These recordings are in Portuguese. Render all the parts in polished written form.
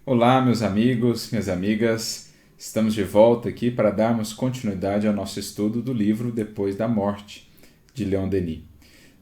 Olá, meus amigos, minhas amigas. Estamos de volta aqui para darmos continuidade ao nosso estudo do livro Depois da Morte, de Leon Denis.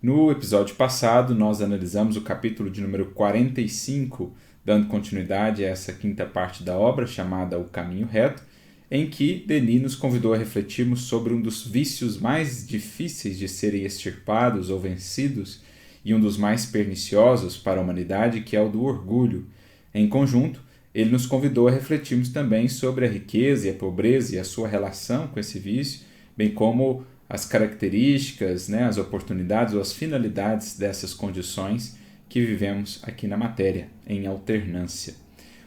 No episódio passado, nós analisamos o capítulo de número 45, dando continuidade a essa quinta parte da obra, chamada O Caminho Reto, em que Denis nos convidou a refletirmos sobre um dos vícios mais difíceis de serem extirpados ou vencidos e um dos mais perniciosos para a humanidade, que é o do orgulho. Em conjunto, ele nos convidou a refletirmos também sobre a riqueza e a pobreza e a sua relação com esse vício, bem como as características, as oportunidades ou as finalidades dessas condições que vivemos aqui na matéria, em alternância.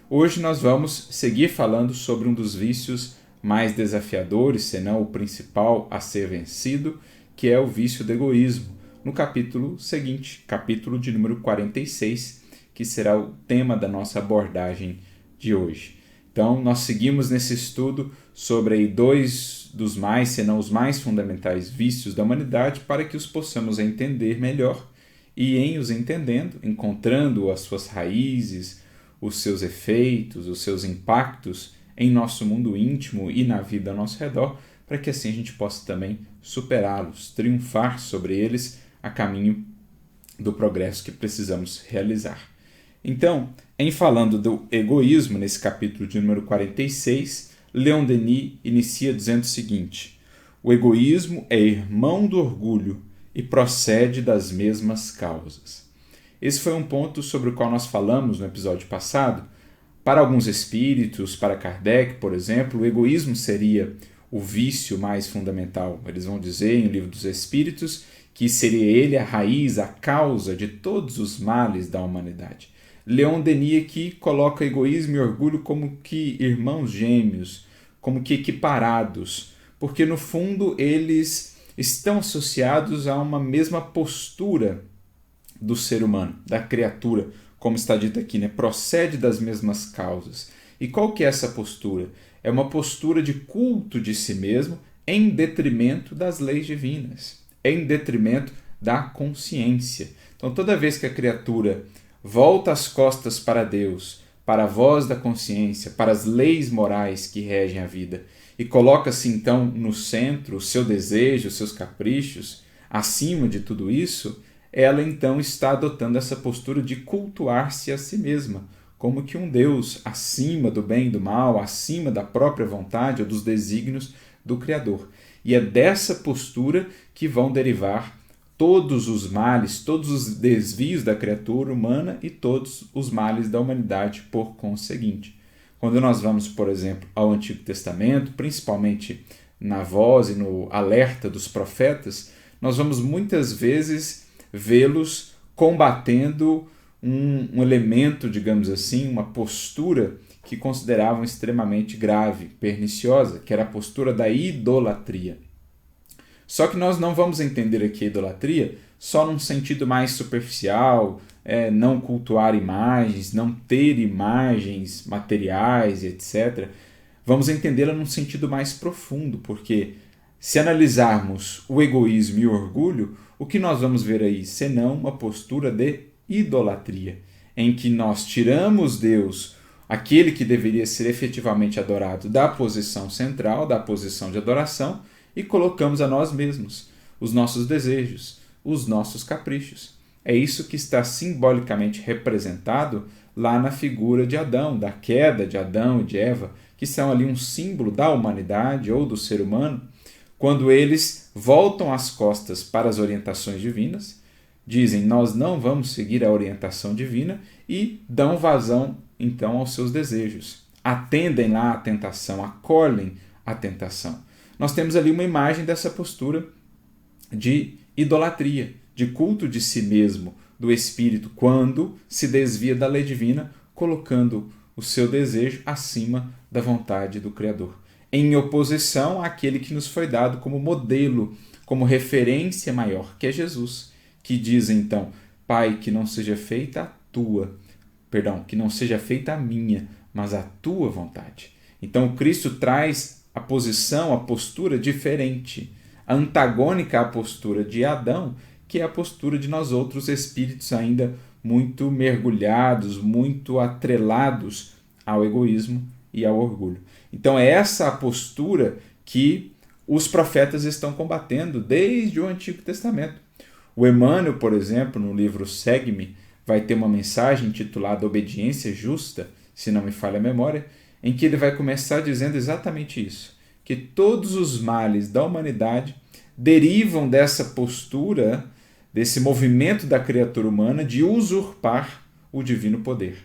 Hoje nós vamos seguir falando sobre um dos vícios mais desafiadores, se não o principal a ser vencido, que é o vício do egoísmo, no capítulo seguinte, capítulo de número 46, que será o tema da nossa abordagem de hoje. Então, nós seguimos nesse estudo sobre dois dos mais, se não os mais fundamentais vícios da humanidade, para que os possamos entender melhor e, em os entendendo, encontrando as suas raízes, os seus efeitos, os seus impactos em nosso mundo íntimo e na vida ao nosso redor, para que assim a gente possa também superá-los, triunfar sobre eles a caminho do progresso que precisamos realizar. Então, em falando do egoísmo, nesse capítulo de número 46, Leon Denis inicia dizendo o seguinte: o egoísmo é irmão do orgulho e procede das mesmas causas. Esse foi um ponto sobre o qual nós falamos no episódio passado. Para alguns espíritos, para Kardec, por exemplo, o egoísmo seria o vício mais fundamental. Eles vão dizer em O Livro dos Espíritos que seria ele a raiz, a causa de todos os males da humanidade. Leon Denis aqui coloca egoísmo e orgulho como que irmãos gêmeos, como que equiparados, porque no fundo eles estão associados a uma mesma postura do ser humano, da criatura, como está dito aqui, procede das mesmas causas. E qual que é essa postura? É uma postura de culto de si mesmo em detrimento das leis divinas, em detrimento da consciência. Então toda vez que a criatura volta as costas para Deus, para a voz da consciência, para as leis morais que regem a vida, e coloca-se então no centro o seu desejo, os seus caprichos, acima de tudo isso, ela então está adotando essa postura de cultuar-se a si mesma, como que um Deus acima do bem e do mal, acima da própria vontade ou dos desígnios do Criador. E é dessa postura que vão derivar todos os males, todos os desvios da criatura humana e todos os males da humanidade por conseguinte. Quando nós vamos, por exemplo, ao Antigo Testamento, principalmente na voz e no alerta dos profetas, nós vamos muitas vezes vê-los combatendo um elemento, digamos assim, uma postura que consideravam extremamente grave, perniciosa, que era a postura da idolatria. Só que nós não vamos entender aqui a idolatria só num sentido mais superficial, não cultuar imagens, não ter imagens materiais, etc. Vamos entendê-la num sentido mais profundo, porque se analisarmos o egoísmo e o orgulho, o que nós vamos ver aí, senão uma postura de idolatria, em que nós tiramos Deus, aquele que deveria ser efetivamente adorado, da posição central, da posição de adoração, e colocamos a nós mesmos, os nossos desejos, os nossos caprichos. É isso que está simbolicamente representado lá na figura de Adão, da queda de Adão e de Eva, que são ali um símbolo da humanidade ou do ser humano, quando eles voltam as costas para as orientações divinas, dizem nós não vamos seguir a orientação divina e dão vazão então aos seus desejos. Atendem lá à tentação, acolhem a tentação. Nós temos ali uma imagem dessa postura de idolatria, de culto de si mesmo, do espírito, quando se desvia da lei divina, colocando o seu desejo acima da vontade do Criador, em oposição àquele que nos foi dado como modelo, como referência maior, que é Jesus, que diz então: Pai, que não seja feita que não seja feita a minha, mas a tua vontade. Então o Cristo traz a postura diferente, antagônica à postura de Adão, que é a postura de nós outros espíritos ainda muito mergulhados, muito atrelados ao egoísmo e ao orgulho. Então é essa a postura que os profetas estão combatendo desde o Antigo Testamento. O Emmanuel, por exemplo, no livro Segue-me, vai ter uma mensagem intitulada Obediência Justa, se não me falha a memória, em que ele vai começar dizendo exatamente isso, que todos os males da humanidade derivam dessa postura, desse movimento da criatura humana de usurpar o divino poder,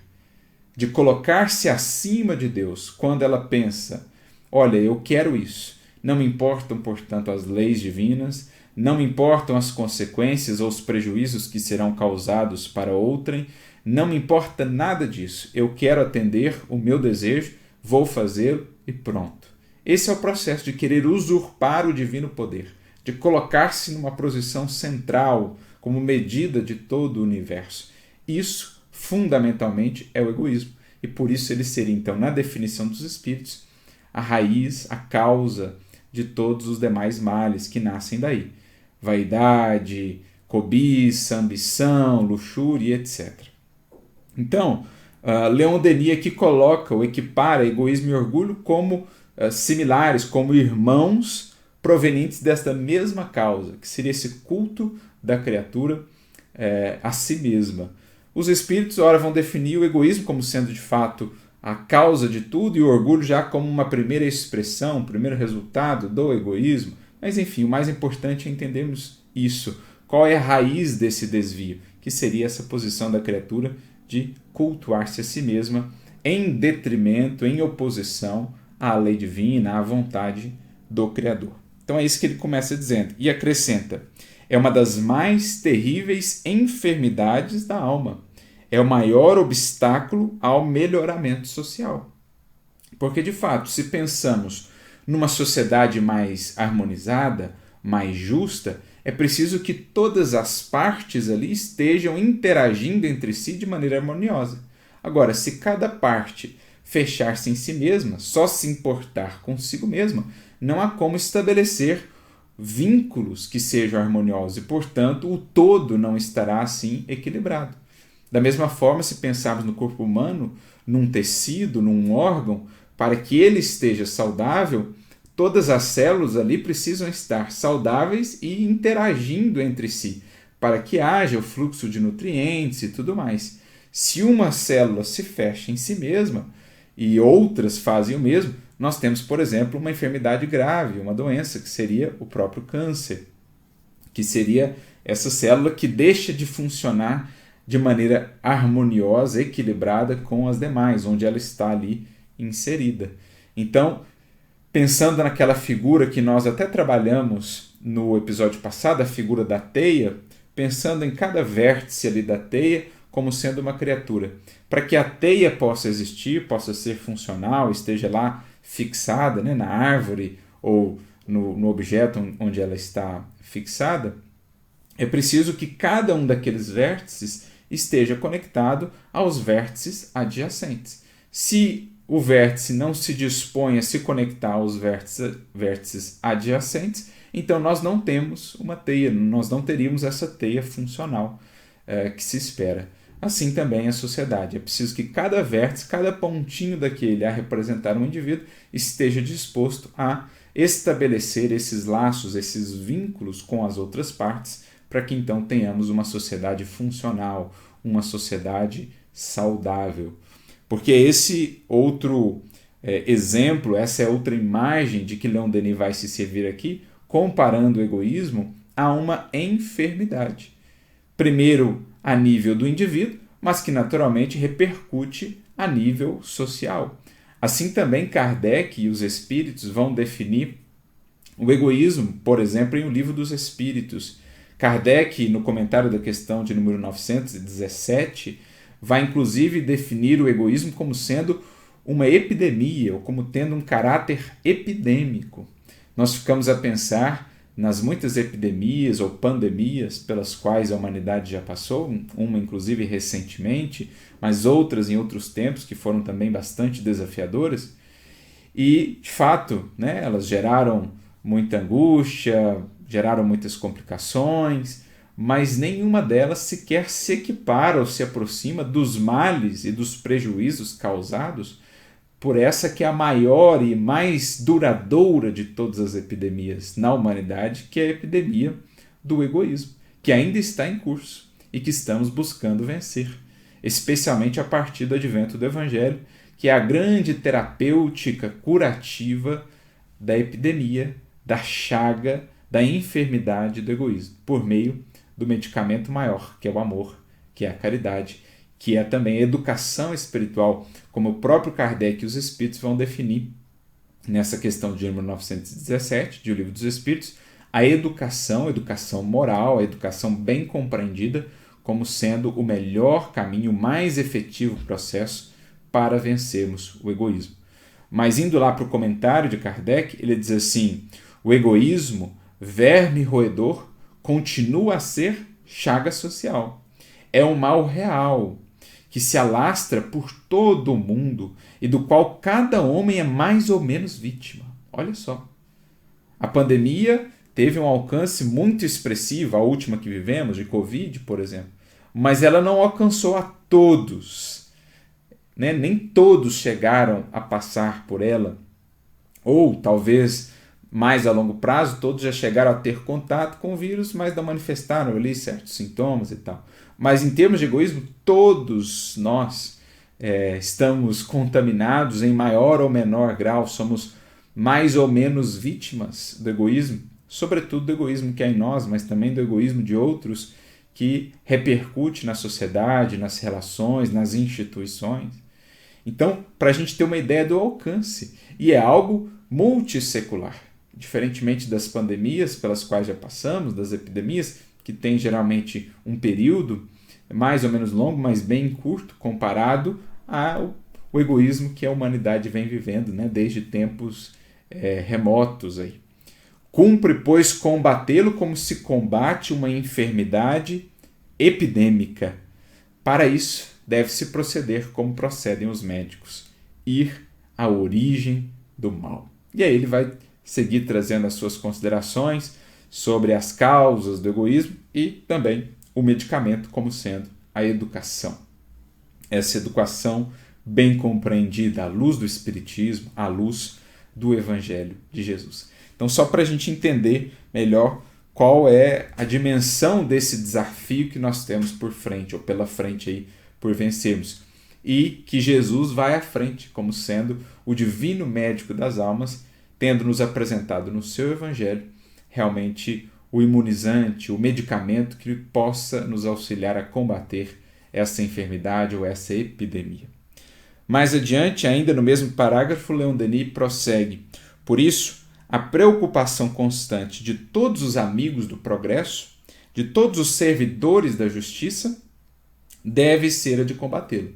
de colocar-se acima de Deus quando ela pensa, olha, eu quero isso, não me importam, portanto, as leis divinas, não me importam as consequências ou os prejuízos que serão causados para outrem, não me importa nada disso, eu quero atender o meu desejo, vou fazê-lo e pronto. Esse é o processo de querer usurpar o divino poder, de colocar-se numa posição central, como medida de todo o universo. Isso, fundamentalmente, é o egoísmo. E por isso ele seria, então, na definição dos espíritos, a raiz, a causa de todos os demais males que nascem daí. Vaidade, cobiça, ambição, luxúria, etc. Então, Leon Denis aqui coloca ou equipara egoísmo e orgulho como similares, como irmãos provenientes desta mesma causa, que seria esse culto da criatura a si mesma. Os espíritos, ora, vão definir o egoísmo como sendo, de fato, a causa de tudo e o orgulho já como uma primeira expressão, um primeiro resultado do egoísmo. Mas, enfim, o mais importante é entendermos isso. Qual é a raiz desse desvio? Que seria essa posição da criatura de cultuar-se a si mesma em detrimento, em oposição à lei divina, à vontade do Criador. Então é isso que ele começa dizendo. E acrescenta, é uma das mais terríveis enfermidades da alma. É o maior obstáculo ao melhoramento social. Porque, de fato, se pensamos numa sociedade mais harmonizada, mais justa, é preciso que todas as partes ali estejam interagindo entre si de maneira harmoniosa. Agora, se cada parte fechar-se em si mesma, só se importar consigo mesma, não há como estabelecer vínculos que sejam harmoniosos e, portanto, o todo não estará assim equilibrado. Da mesma forma, se pensarmos no corpo humano, num tecido, num órgão, para que ele esteja saudável, todas as células ali precisam estar saudáveis e interagindo entre si, para que haja o fluxo de nutrientes e tudo mais. Se uma célula se fecha em si mesma e outras fazem o mesmo, nós temos, por exemplo, uma enfermidade grave, uma doença, que seria o próprio câncer, que seria essa célula que deixa de funcionar de maneira harmoniosa, equilibrada com as demais, onde ela está ali inserida. Então, pensando naquela figura que nós até trabalhamos no episódio passado, a figura da teia, pensando em cada vértice ali da teia como sendo uma criatura. Para que a teia possa existir, possa ser funcional, esteja lá fixada, né, na árvore ou no objeto onde ela está fixada, é preciso que cada um daqueles vértices esteja conectado aos vértices adjacentes. Se o vértice não se dispõe a se conectar aos vértices adjacentes, então nós não temos uma teia, nós não teríamos essa teia funcional que se espera. Assim também a sociedade. É preciso que cada vértice, cada pontinho daquele a representar um indivíduo esteja disposto a estabelecer esses laços, esses vínculos com as outras partes, para que então tenhamos uma sociedade funcional, uma sociedade saudável. Porque esse outro exemplo, essa é outra imagem de que Leon Denis vai se servir aqui, comparando o egoísmo a uma enfermidade. Primeiro, a nível do indivíduo, mas que naturalmente repercute a nível social. Assim também Kardec e os espíritos vão definir o egoísmo, por exemplo, em O Livro dos Espíritos. Kardec, no comentário da questão de número 917, vai inclusive definir o egoísmo como sendo uma epidemia, ou como tendo um caráter epidêmico. Nós ficamos a pensar nas muitas epidemias ou pandemias pelas quais a humanidade já passou, uma inclusive recentemente, mas outras em outros tempos que foram também bastante desafiadoras. E, de fato, né, elas geraram muita angústia, geraram muitas complicações, mas nenhuma delas sequer se equipara ou se aproxima dos males e dos prejuízos causados por essa que é a maior e mais duradoura de todas as epidemias na humanidade, que é a epidemia do egoísmo, que ainda está em curso e que estamos buscando vencer, especialmente a partir do advento do Evangelho, que é a grande terapêutica curativa da epidemia, da chaga, da enfermidade do egoísmo, por meio do medicamento maior, que é o amor, que é a caridade, que é também a educação espiritual, como o próprio Kardec e os Espíritos vão definir nessa questão de número 917, de O Livro dos Espíritos, a educação moral, a educação bem compreendida, como sendo o melhor caminho, o mais efetivo processo para vencermos o egoísmo. Mas indo lá para o comentário de Kardec, ele diz assim: o egoísmo, verme roedor, continua a ser chaga social. É um mal real, que se alastra por todo o mundo e do qual cada homem é mais ou menos vítima. Olha só. A pandemia teve um alcance muito expressivo, a última que vivemos, de Covid, por exemplo, mas ela não alcançou a todos. Né? Nem todos chegaram a passar por ela, ou talvez mais a longo prazo, todos já chegaram a ter contato com o vírus, mas não manifestaram ali certos sintomas e tal. Mas em termos de egoísmo, todos nós estamos contaminados em maior ou menor grau, somos mais ou menos vítimas do egoísmo, sobretudo do egoísmo que há em nós, mas também do egoísmo de outros que repercute na sociedade, nas relações, nas instituições. Então, para a gente ter uma ideia do alcance, e é algo multissecular, diferentemente das pandemias pelas quais já passamos, das epidemias, que tem geralmente um período mais ou menos longo, mas bem curto, comparado ao egoísmo que a humanidade vem vivendo, né, desde tempos remotos. Aí. Cumpre, pois, combatê-lo como se combate uma enfermidade epidêmica. Para isso, deve-se proceder como procedem os médicos, ir à origem do mal. E aí ele vai seguir trazendo as suas considerações sobre as causas do egoísmo e também o medicamento como sendo a educação. Essa educação bem compreendida à luz do Espiritismo, à luz do Evangelho de Jesus. Então, só para a gente entender melhor qual é a dimensão desse desafio que nós temos por frente, ou pela frente aí, por vencermos. E que Jesus vai à frente, como sendo o divino médico das almas, tendo nos apresentado no seu Evangelho realmente o imunizante, o medicamento que possa nos auxiliar a combater essa enfermidade ou essa epidemia. Mais adiante, ainda no mesmo parágrafo, Leon Denis prossegue. Por isso, a preocupação constante de todos os amigos do progresso, de todos os servidores da justiça, deve ser a de combatê-lo.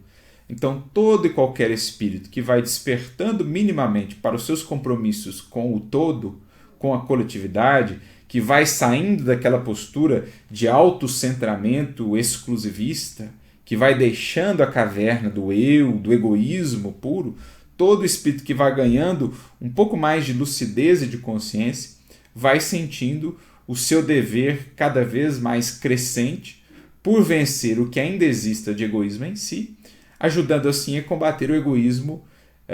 Então, todo e qualquer espírito que vai despertando minimamente para os seus compromissos com o todo, com a coletividade, que vai saindo daquela postura de autocentramento exclusivista, que vai deixando a caverna do eu, do egoísmo puro, todo espírito que vai ganhando um pouco mais de lucidez e de consciência, vai sentindo o seu dever cada vez mais crescente por vencer o que ainda exista de egoísmo em si, ajudando assim a combater o egoísmo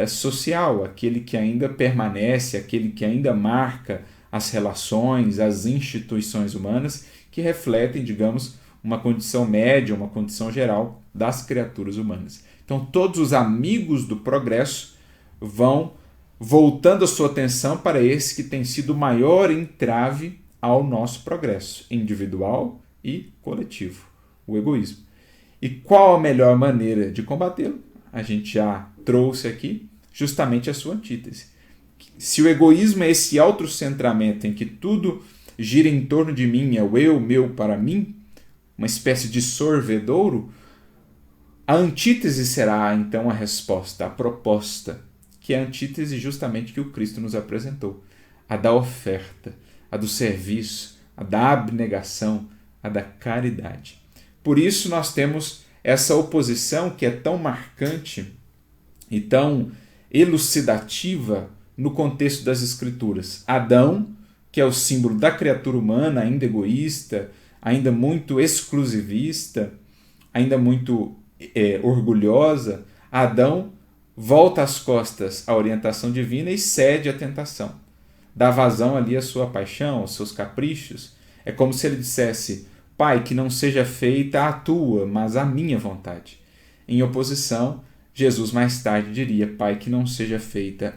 social, aquele que ainda permanece, aquele que ainda marca as relações, as instituições humanas, que refletem, digamos, uma condição média, uma condição geral das criaturas humanas. Então, todos os amigos do progresso vão voltando a sua atenção para esse que tem sido o maior entrave ao nosso progresso individual e coletivo, o egoísmo. E qual a melhor maneira de combatê-lo? A gente já trouxe aqui justamente a sua antítese. Se o egoísmo é esse autocentramento em que tudo gira em torno de mim, é o eu, meu, para mim, uma espécie de sorvedouro, a antítese será então a resposta, a proposta, que é a antítese justamente que o Cristo nos apresentou, a da oferta, a do serviço, a da abnegação, a da caridade. Por isso nós temos essa oposição que é tão marcante e tão elucidativa no contexto das Escrituras. Adão, que é o símbolo da criatura humana, ainda egoísta, ainda muito exclusivista, ainda muito orgulhosa. Adão volta as costas à orientação divina e cede à tentação. Dá vazão ali à sua paixão, aos seus caprichos. É como se ele dissesse: Pai, que não seja feita a tua, mas a minha vontade. Em oposição, Jesus mais tarde diria: Pai, que não seja feita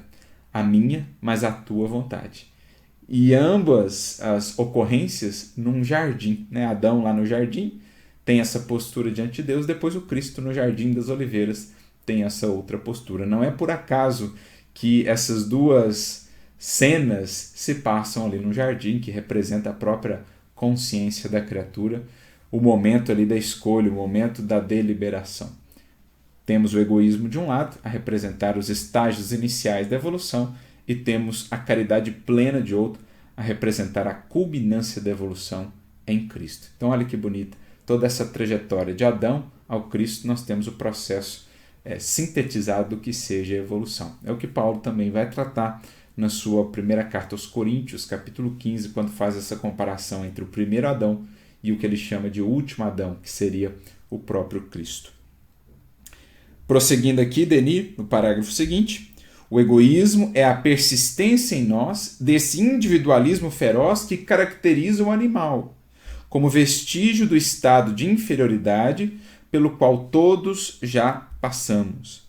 a minha, mas a tua vontade. E ambas as ocorrências num jardim, né? Adão lá no jardim tem essa postura diante de Deus, depois o Cristo no Jardim das Oliveiras tem essa outra postura. Não é por acaso que essas duas cenas se passam ali no jardim, que representa a própria consciência da criatura, o momento ali da escolha, o momento da deliberação. Temos o egoísmo de um lado, a representar os estágios iniciais da evolução, e temos a caridade plena de outro, a representar a culminância da evolução em Cristo. Então olha que bonita, toda essa trajetória de Adão ao Cristo, nós temos o processo sintetizado do que seja a evolução. É o que Paulo também vai tratar na sua primeira carta aos Coríntios, capítulo 15, quando faz essa comparação entre o primeiro Adão e o que ele chama de último Adão, que seria o próprio Cristo. Prosseguindo aqui, Denis, no parágrafo seguinte, o egoísmo é a persistência em nós desse individualismo feroz que caracteriza o animal, como vestígio do estado de inferioridade pelo qual todos já passamos.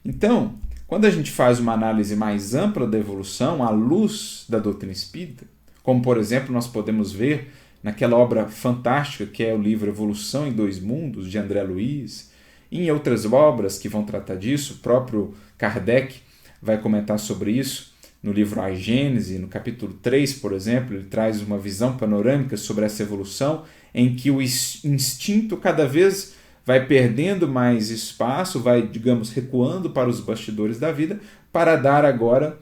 Então, quando a gente faz uma análise mais ampla da evolução à luz da doutrina espírita, como por exemplo nós podemos ver naquela obra fantástica que é o livro Evolução em Dois Mundos, de André Luiz, e em outras obras que vão tratar disso, o próprio Kardec vai comentar sobre isso no livro A Gênese, no capítulo 3, por exemplo, ele traz uma visão panorâmica sobre essa evolução em que o instinto cada vez vai perdendo mais espaço, vai, digamos, recuando para os bastidores da vida, para dar agora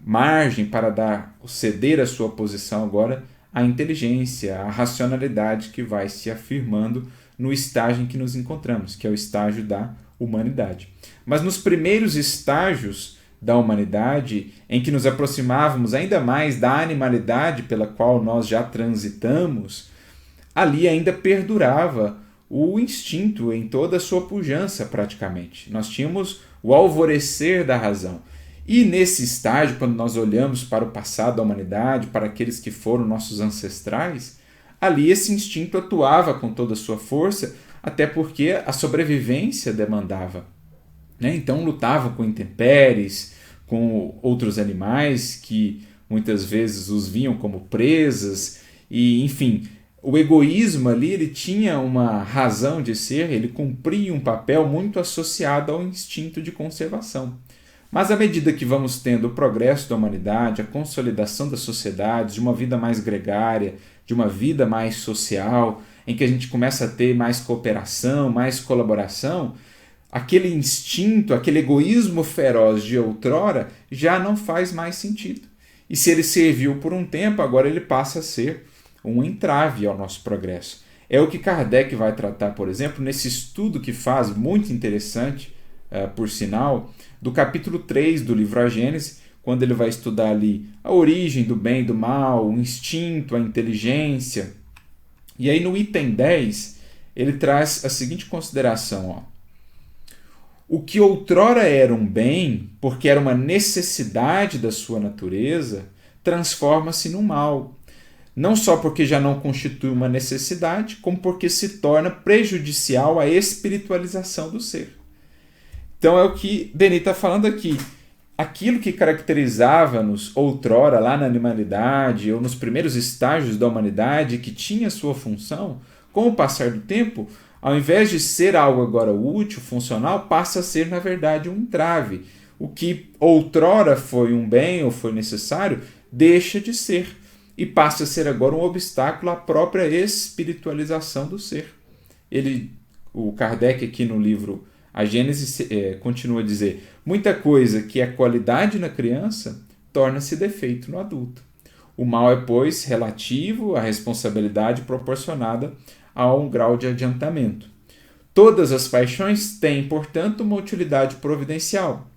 margem, para ceder a sua posição agora à inteligência, à racionalidade que vai se afirmando no estágio em que nos encontramos, que é o estágio da humanidade. Mas nos primeiros estágios da humanidade, em que nos aproximávamos ainda mais da animalidade pela qual nós já transitamos, ali ainda perdurava o instinto em toda a sua pujança praticamente. Nós tínhamos o alvorecer da razão. E nesse estágio, quando nós olhamos para o passado da humanidade, para aqueles que foram nossos ancestrais, ali esse instinto atuava com toda a sua força, até porque a sobrevivência demandava. Então lutavam com intempéries, com outros animais que muitas vezes os viam como presas, e enfim, o egoísmo ali ele tinha uma razão de ser, ele cumpria um papel muito associado ao instinto de conservação. Mas à medida que vamos tendo o progresso da humanidade, a consolidação das sociedades, de uma vida mais gregária, de uma vida mais social, em que a gente começa a ter mais cooperação, mais colaboração, aquele instinto, aquele egoísmo feroz de outrora já não faz mais sentido. E se ele serviu por um tempo, agora ele passa a ser um entrave ao nosso progresso. É o que Kardec vai tratar, por exemplo, nesse estudo que faz, muito interessante, por sinal, do capítulo 3 do livro A Gênese, quando ele vai estudar ali a origem do bem e do mal, o instinto, a inteligência. E aí no item 10, ele traz a seguinte consideração, O que outrora era um bem, porque era uma necessidade da sua natureza, transforma-se num mal. Não só porque já não constitui uma necessidade, como porque se torna prejudicial à espiritualização do ser. Então é o que Denis está falando aqui. Aquilo que caracterizava-nos outrora lá na animalidade ou nos primeiros estágios da humanidade, que tinha sua função, com o passar do tempo, ao invés de ser algo agora útil, funcional, passa a ser, na verdade, um entrave. O que outrora foi um bem ou foi necessário, deixa de ser e passa a ser agora um obstáculo à própria espiritualização do ser. O Kardec aqui no livro A Gênese continua a dizer: muita coisa que é qualidade na criança torna-se defeito no adulto. O mal é, pois, relativo à responsabilidade proporcionada a um grau de adiantamento. Todas as paixões têm, portanto, uma utilidade providencial,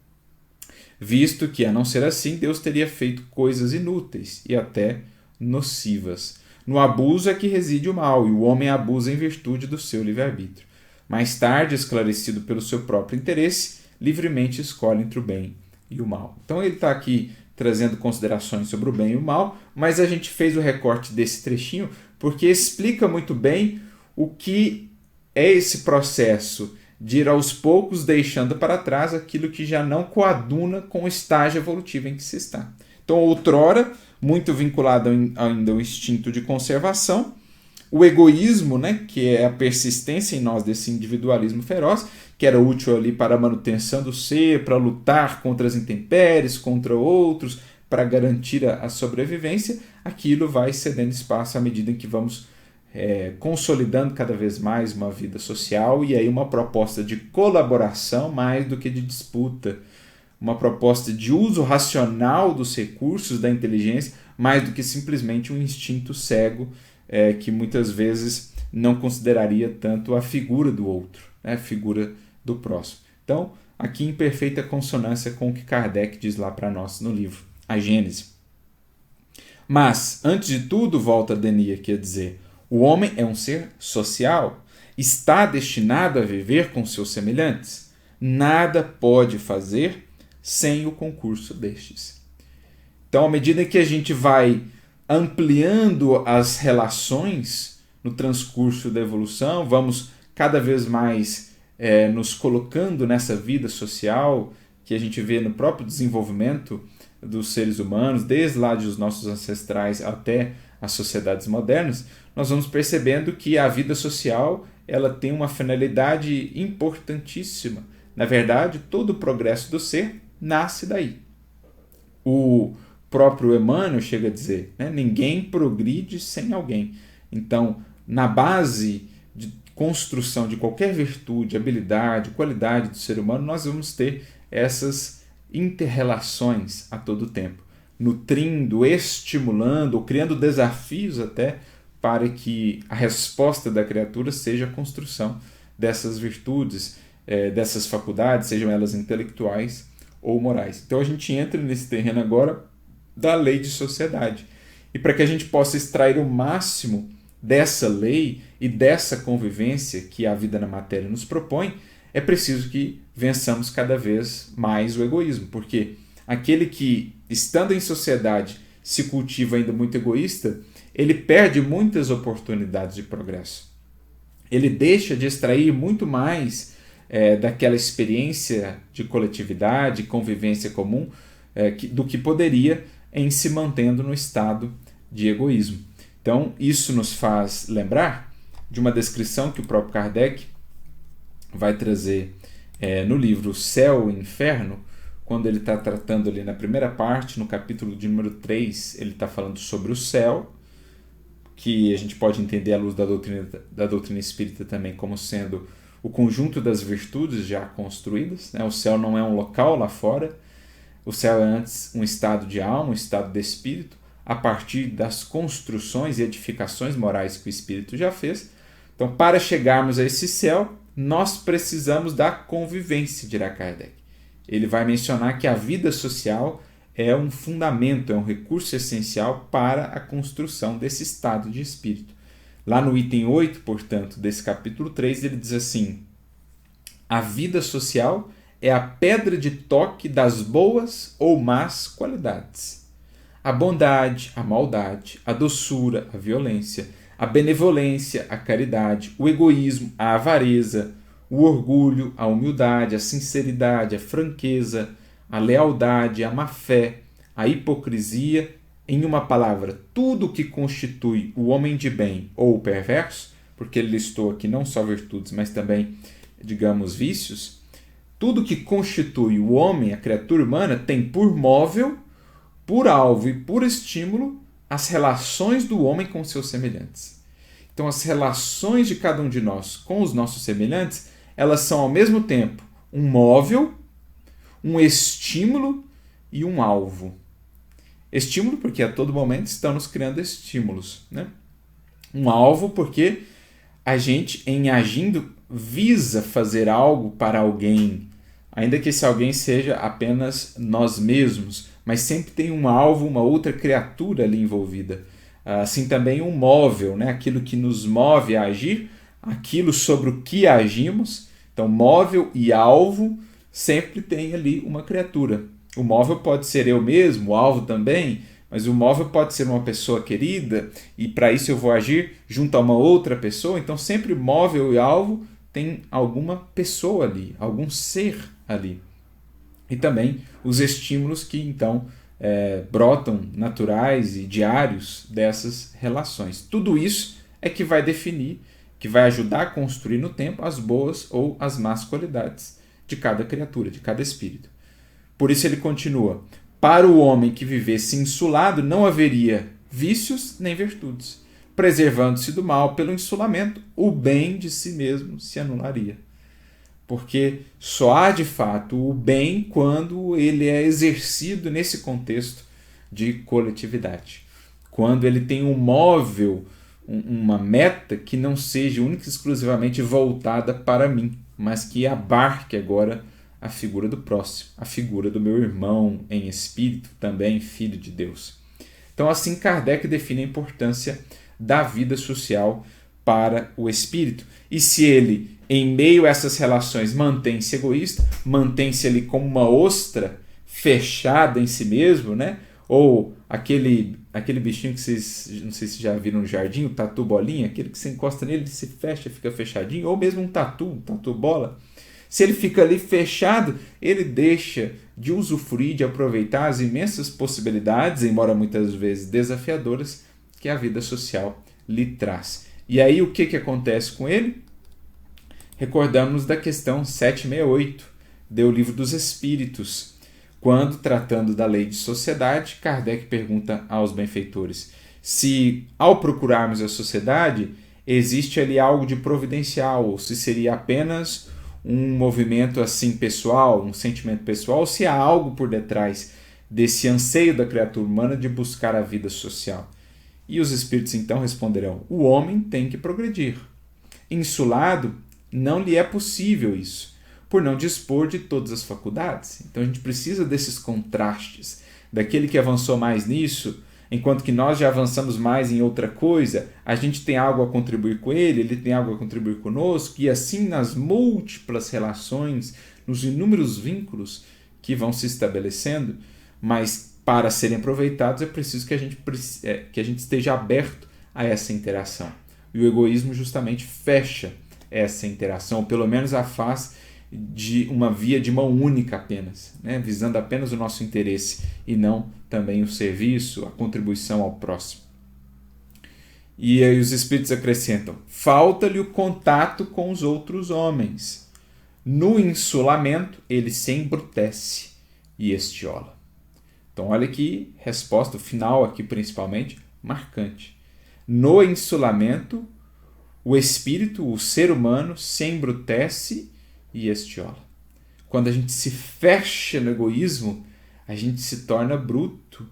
visto que, a não ser assim, Deus teria feito coisas inúteis e até nocivas. No abuso é que reside o mal, e o homem abusa em virtude do seu livre-arbítrio. Mais tarde, esclarecido pelo seu próprio interesse, livremente escolhe entre o bem e o mal. Então ele está aqui trazendo considerações sobre o bem e o mal, mas a gente fez o recorte desse trechinho porque explica muito bem o que é esse processo de ir aos poucos deixando para trás aquilo que já não coaduna com o estágio evolutivo em que se está. Então, outrora, muito vinculado ainda ao instinto de conservação, o egoísmo, né, que é a persistência em nós desse individualismo feroz, que era útil ali para a manutenção do ser, para lutar contra as intempéries, contra outros, para garantir a sobrevivência, aquilo vai cedendo espaço à medida em que vamos consolidando cada vez mais uma vida social e aí uma proposta de colaboração mais do que de disputa, uma proposta de uso racional dos recursos da inteligência mais do que simplesmente um instinto cego que muitas vezes não consideraria tanto a figura do outro, né, a figura do próximo. Então, aqui em perfeita consonância com o que Kardec diz lá para nós no livro, A Gênese. Mas, antes de tudo, volta Denis aqui a dizer, o homem é um ser social, está destinado a viver com seus semelhantes. Nada pode fazer sem o concurso destes. Então, à medida que a gente vai ampliando as relações no transcurso da evolução, vamos cada vez mais nos colocando nessa vida social que a gente vê no próprio desenvolvimento dos seres humanos, desde lá dos nossos ancestrais até as sociedades modernas, nós vamos percebendo que a vida social ela tem uma finalidade importantíssima. Na verdade, todo o progresso do ser nasce daí. O próprio Emmanuel chega a dizer, né, ninguém progride sem alguém. Então, na base de construção de qualquer virtude, habilidade, qualidade do ser humano, nós vamos ter essas inter-relações a todo tempo, nutrindo, estimulando ou criando desafios até para que a resposta da criatura seja a construção dessas virtudes, dessas faculdades, sejam elas intelectuais ou morais. Então a gente entra nesse terreno agora da lei de sociedade. E para que a gente possa extrair o máximo dessa lei e dessa convivência que a vida na matéria nos propõe, é preciso que vençamos cada vez mais o egoísmo, porque aquele que, estando em sociedade, se cultiva ainda muito egoísta, ele perde muitas oportunidades de progresso. Ele deixa de extrair muito mais daquela experiência de coletividade, convivência comum, do que poderia em se mantendo no estado de egoísmo. Então, isso nos faz lembrar de uma descrição que o próprio Kardec vai trazer no livro Céu e Inferno, quando ele está tratando ali na primeira parte, no capítulo de número 3, ele está falando sobre o céu, que a gente pode entender à luz da doutrina espírita também como sendo o conjunto das virtudes já construídas, né? O céu não é um local lá fora, o céu é antes um estado de alma, um estado de espírito, a partir das construções e edificações morais que o espírito já fez. Então, para chegarmos a esse céu, nós precisamos da convivência, dirá Kardec. Ele vai mencionar que a vida social é um fundamento, é um recurso essencial para a construção desse estado de espírito. Lá no item 8, portanto, desse capítulo 3, ele diz assim: a vida social é a pedra de toque das boas ou más qualidades. A bondade, a maldade, a doçura, a violência, a benevolência, a caridade, o egoísmo, a avareza, o orgulho, a humildade, a sinceridade, a franqueza, a lealdade, a má-fé, a hipocrisia, em uma palavra, tudo que constitui o homem de bem ou o perverso, porque ele listou aqui não só virtudes, mas também, digamos, vícios, tudo que constitui o homem, a criatura humana, tem por móvel, por alvo e por estímulo as relações do homem com seus semelhantes. Então, as relações de cada um de nós com os nossos semelhantes, elas são ao mesmo tempo um móvel, um estímulo e um alvo. Estímulo porque a todo momento estamos criando estímulos, né? Um alvo porque a gente, em agindo, visa fazer algo para alguém, ainda que esse alguém seja apenas nós mesmos, mas sempre tem um alvo, uma outra criatura ali envolvida. Assim também um móvel, né? Aquilo que nos move a agir, aquilo sobre o que agimos. Então, móvel e alvo sempre tem ali uma criatura. O móvel pode ser eu mesmo, o alvo também, mas o móvel pode ser uma pessoa querida, e para isso eu vou agir junto a uma outra pessoa. Então sempre móvel e alvo tem alguma pessoa ali, algum ser ali. E também os estímulos que então brotam naturais e diários dessas relações. Tudo isso é que vai definir, que vai ajudar a construir no tempo as boas ou as más qualidades de cada criatura, de cada espírito. Por isso ele continua: para o homem que vivesse insulado não haveria vícios nem virtudes. Preservando-se do mal pelo insulamento, o bem de si mesmo se anularia. Porque só há de fato o bem quando ele é exercido nesse contexto de coletividade. Quando ele tem um móvel, uma meta que não seja única e exclusivamente voltada para mim, mas que abarque agora a figura do próximo, a figura do meu irmão em espírito, também filho de Deus. Então, assim, Kardec define a importância da vida social para o espírito. E se ele, em meio a essas relações, mantém-se egoísta, mantém-se ali como uma ostra fechada em si mesmo, né? Ou aquele bichinho que vocês, não sei se já viram no jardim, o tatu bolinha, aquele que você encosta nele, ele se fecha, fica fechadinho, ou mesmo um tatu bola. Se ele fica ali fechado, ele deixa de usufruir, de aproveitar as imensas possibilidades, embora muitas vezes desafiadoras, que a vida social lhe traz. E aí o que acontece com ele? Recordamos da questão 768 do Livro dos Espíritos, quando, tratando da lei de sociedade, Kardec pergunta aos benfeitores se, ao procurarmos a sociedade, existe ali algo de providencial, ou se seria apenas um movimento assim pessoal, um sentimento pessoal, ou se há algo por detrás desse anseio da criatura humana de buscar a vida social. E os espíritos então responderão: o homem tem que progredir. Insulado, não lhe é possível isso, por não dispor de todas as faculdades. Então a gente precisa desses contrastes, daquele que avançou mais nisso, enquanto que nós já avançamos mais em outra coisa, a gente tem algo a contribuir com ele, ele tem algo a contribuir conosco, e assim nas múltiplas relações, nos inúmeros vínculos que vão se estabelecendo, mas para serem aproveitados é preciso que a gente esteja aberto a essa interação. E o egoísmo justamente fecha essa interação, ou pelo menos a faz de uma via de mão única apenas, né? Visando apenas o nosso interesse e não também o serviço, a contribuição ao próximo. E aí os espíritos acrescentam: falta-lhe o contato com os outros homens. No insulamento, ele se embrutece e estiola. Então olha que resposta, o final aqui principalmente, marcante. No insulamento, o espírito, o ser humano, se embrutece e estiola. Quando a gente se fecha no egoísmo, a gente se torna bruto,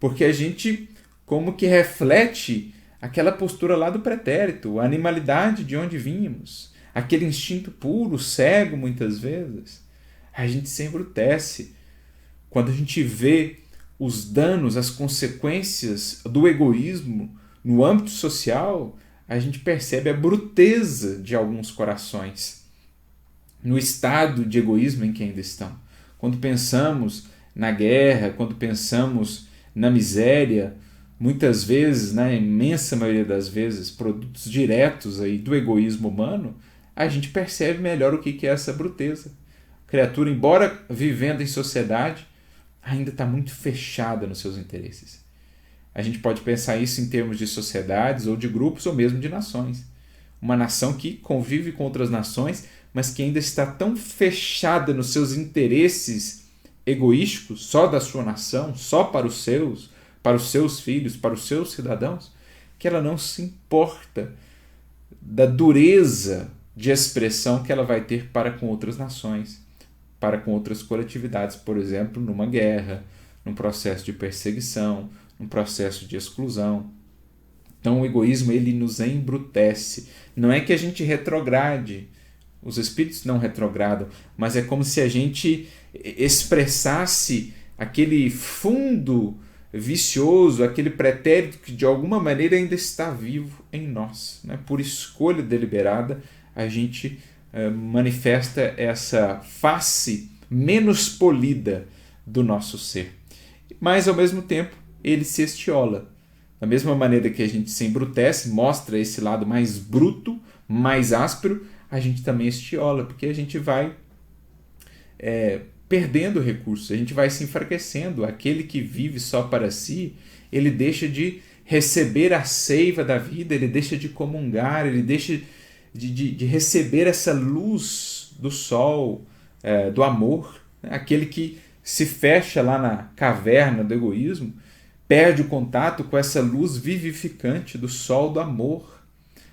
porque a gente como que reflete aquela postura lá do pretérito, a animalidade de onde vínhamos, aquele instinto puro, cego muitas vezes. A gente se embrutece. Quando a gente vê os danos, as consequências do egoísmo no âmbito social, a gente percebe a bruteza de alguns corações, no estado de egoísmo em que ainda estão. Quando pensamos na guerra, quando pensamos na miséria, muitas vezes, na imensa maioria das vezes, produtos diretos aí do egoísmo humano, a gente percebe melhor o que é essa bruteza. A criatura, embora vivendo em sociedade, ainda está muito fechada nos seus interesses. A gente pode pensar isso em termos de sociedades ou de grupos ou mesmo de nações. Uma nação que convive com outras nações, mas que ainda está tão fechada nos seus interesses egoísticos, só da sua nação, só para os seus filhos, para os seus cidadãos, que ela não se importa da dureza de expressão que ela vai ter para com outras nações, para com outras coletividades, por exemplo, numa guerra, num processo de perseguição, num processo de exclusão. Então o egoísmo ele nos embrutece. Não é que a gente retrograde, os espíritos não retrogradam, mas é como se a gente expressasse aquele fundo vicioso, aquele pretérito que de alguma maneira ainda está vivo em nós, né? Por escolha deliberada, a gente manifesta essa face menos polida do nosso ser. Mas, ao mesmo tempo, ele se estiola. Da mesma maneira que a gente se embrutece, mostra esse lado mais bruto, mais áspero, a gente também estiola, porque a gente vai perdendo recursos, a gente vai se enfraquecendo. Aquele que vive só para si, ele deixa de receber a seiva da vida, ele deixa de comungar, ele deixa de receber essa luz do sol, do amor. Aquele que se fecha lá na caverna do egoísmo, perde o contato com essa luz vivificante do sol do amor,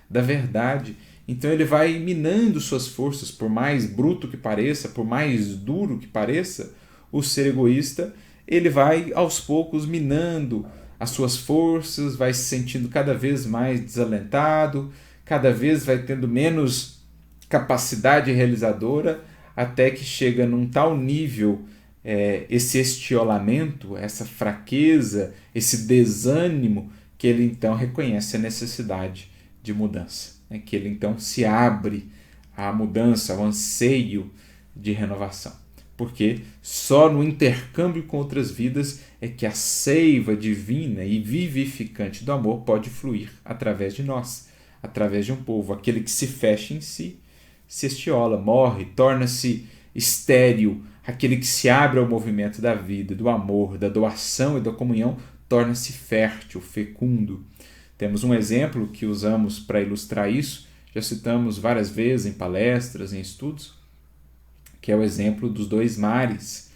da verdade. Então ele vai minando suas forças, por mais bruto que pareça, por mais duro que pareça, o ser egoísta, ele vai aos poucos minando as suas forças, vai se sentindo cada vez mais desalentado, cada vez vai tendo menos capacidade realizadora, até que chega num tal nível esse estiolamento, essa fraqueza, esse desânimo, que ele então reconhece a necessidade de mudança, que ele então se abre à mudança, ao anseio de renovação. Porque só no intercâmbio com outras vidas é que a seiva divina e vivificante do amor pode fluir através de nós, através de um povo. Aquele que se fecha em si, se estiola, morre, torna-se estéril. Aquele que se abre ao movimento da vida, do amor, da doação e da comunhão, torna-se fértil, fecundo. Temos um exemplo que usamos para ilustrar isso, já citamos várias vezes em palestras, em estudos, que é o exemplo dos 2 mares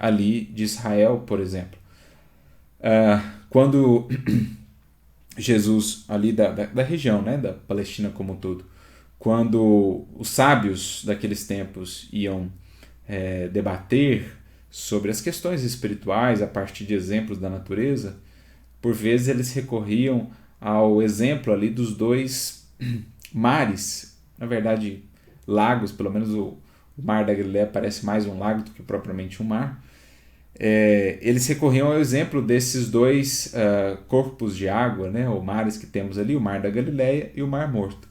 ali de Israel, por exemplo. Quando Jesus, ali da região, da Palestina como um todo, quando os sábios daqueles tempos iam debater sobre as questões espirituais a partir de exemplos da natureza, por vezes eles recorriam ao exemplo ali dos 2 mares, na verdade lagos, pelo menos o mar da Galileia parece mais um lago do que propriamente um mar. Eles recorriam ao exemplo desses 2 corpos de água, ou mares que temos ali, o mar da Galileia e o mar Morto.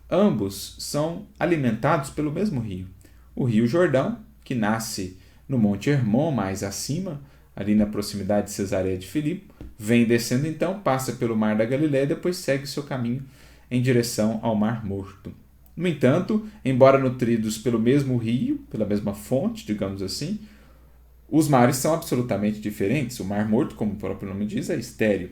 Ambos são alimentados pelo mesmo rio, o rio Jordão, que nasce no Monte Hermon, mais acima, ali na proximidade de Cesareia de Filipe, vem descendo então, passa pelo mar da Galileia e depois segue seu caminho em direção ao mar Morto. No entanto, embora nutridos pelo mesmo rio, pela mesma fonte, digamos assim, os mares são absolutamente diferentes. O mar Morto, como o próprio nome diz, é estéril,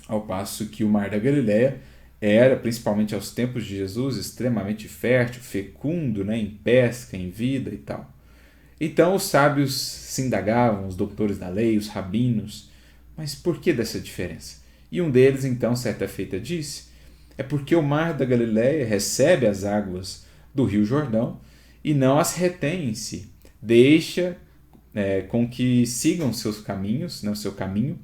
ao passo que o mar da Galileia era, principalmente aos tempos de Jesus, extremamente fértil, fecundo, em pesca, em vida e tal. Então os sábios se indagavam, os doutores da lei, os rabinos, mas por que dessa diferença? E um deles, então, certa feita disse, é porque o mar da Galileia recebe as águas do rio Jordão e não as retém em si, deixa com que sigam seus caminhos, seu caminho,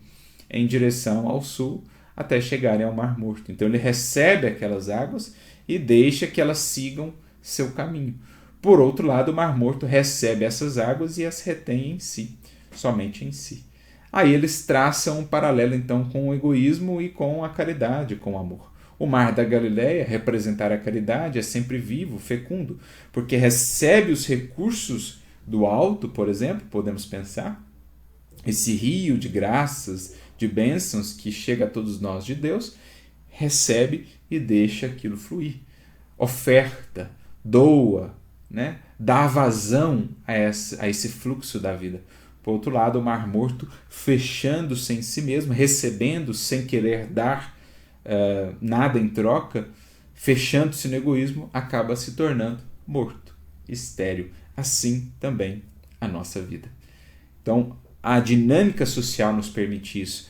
em direção ao sul, até chegarem ao Mar Morto. Então ele recebe aquelas águas e deixa que elas sigam seu caminho. Por outro lado, o Mar Morto recebe essas águas e as retém em si, somente em si. Aí eles traçam um paralelo então com o egoísmo e com a caridade, com o amor. O mar da Galileia, representar a caridade, é sempre vivo, fecundo, porque recebe os recursos do alto, por exemplo, podemos pensar, esse rio de graças, de bênçãos que chega a todos nós de Deus, recebe e deixa aquilo fluir. Oferta, doa, dá vazão a esse fluxo da vida. Por outro lado, o Mar Morto, fechando-se em si mesmo, recebendo sem querer dar nada em troca, fechando-se no egoísmo, acaba se tornando morto, estéril. Assim também a nossa vida. Então, a dinâmica social nos permite isso.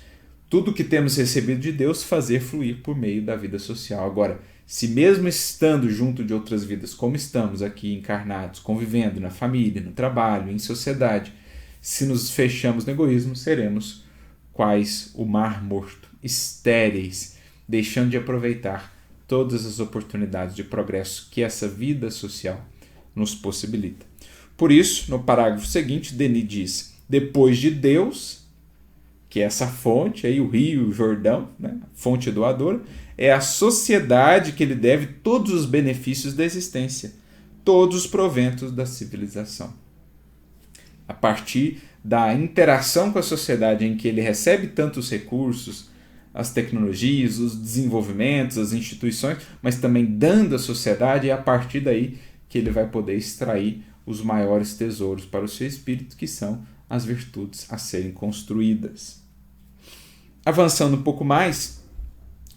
Tudo que temos recebido de Deus, fazer fluir por meio da vida social. Agora, se mesmo estando junto de outras vidas, como estamos aqui encarnados, convivendo na família, no trabalho, em sociedade, se nos fechamos no egoísmo, seremos quais o Mar Morto, estéreis, deixando de aproveitar todas as oportunidades de progresso que essa vida social nos possibilita. Por isso, no parágrafo seguinte, Denis diz, depois de Deus, que é essa fonte, aí o rio, o Jordão, fonte doadora, é a sociedade que lhe deve todos os benefícios da existência, todos os proventos da civilização. a partir da interação com a sociedade em que ele recebe tantos recursos, as tecnologias, os desenvolvimentos, as instituições, mas também dando à sociedade, é a partir daí que ele vai poder extrair os maiores tesouros para o seu espírito, que são as virtudes a serem construídas. Avançando um pouco mais,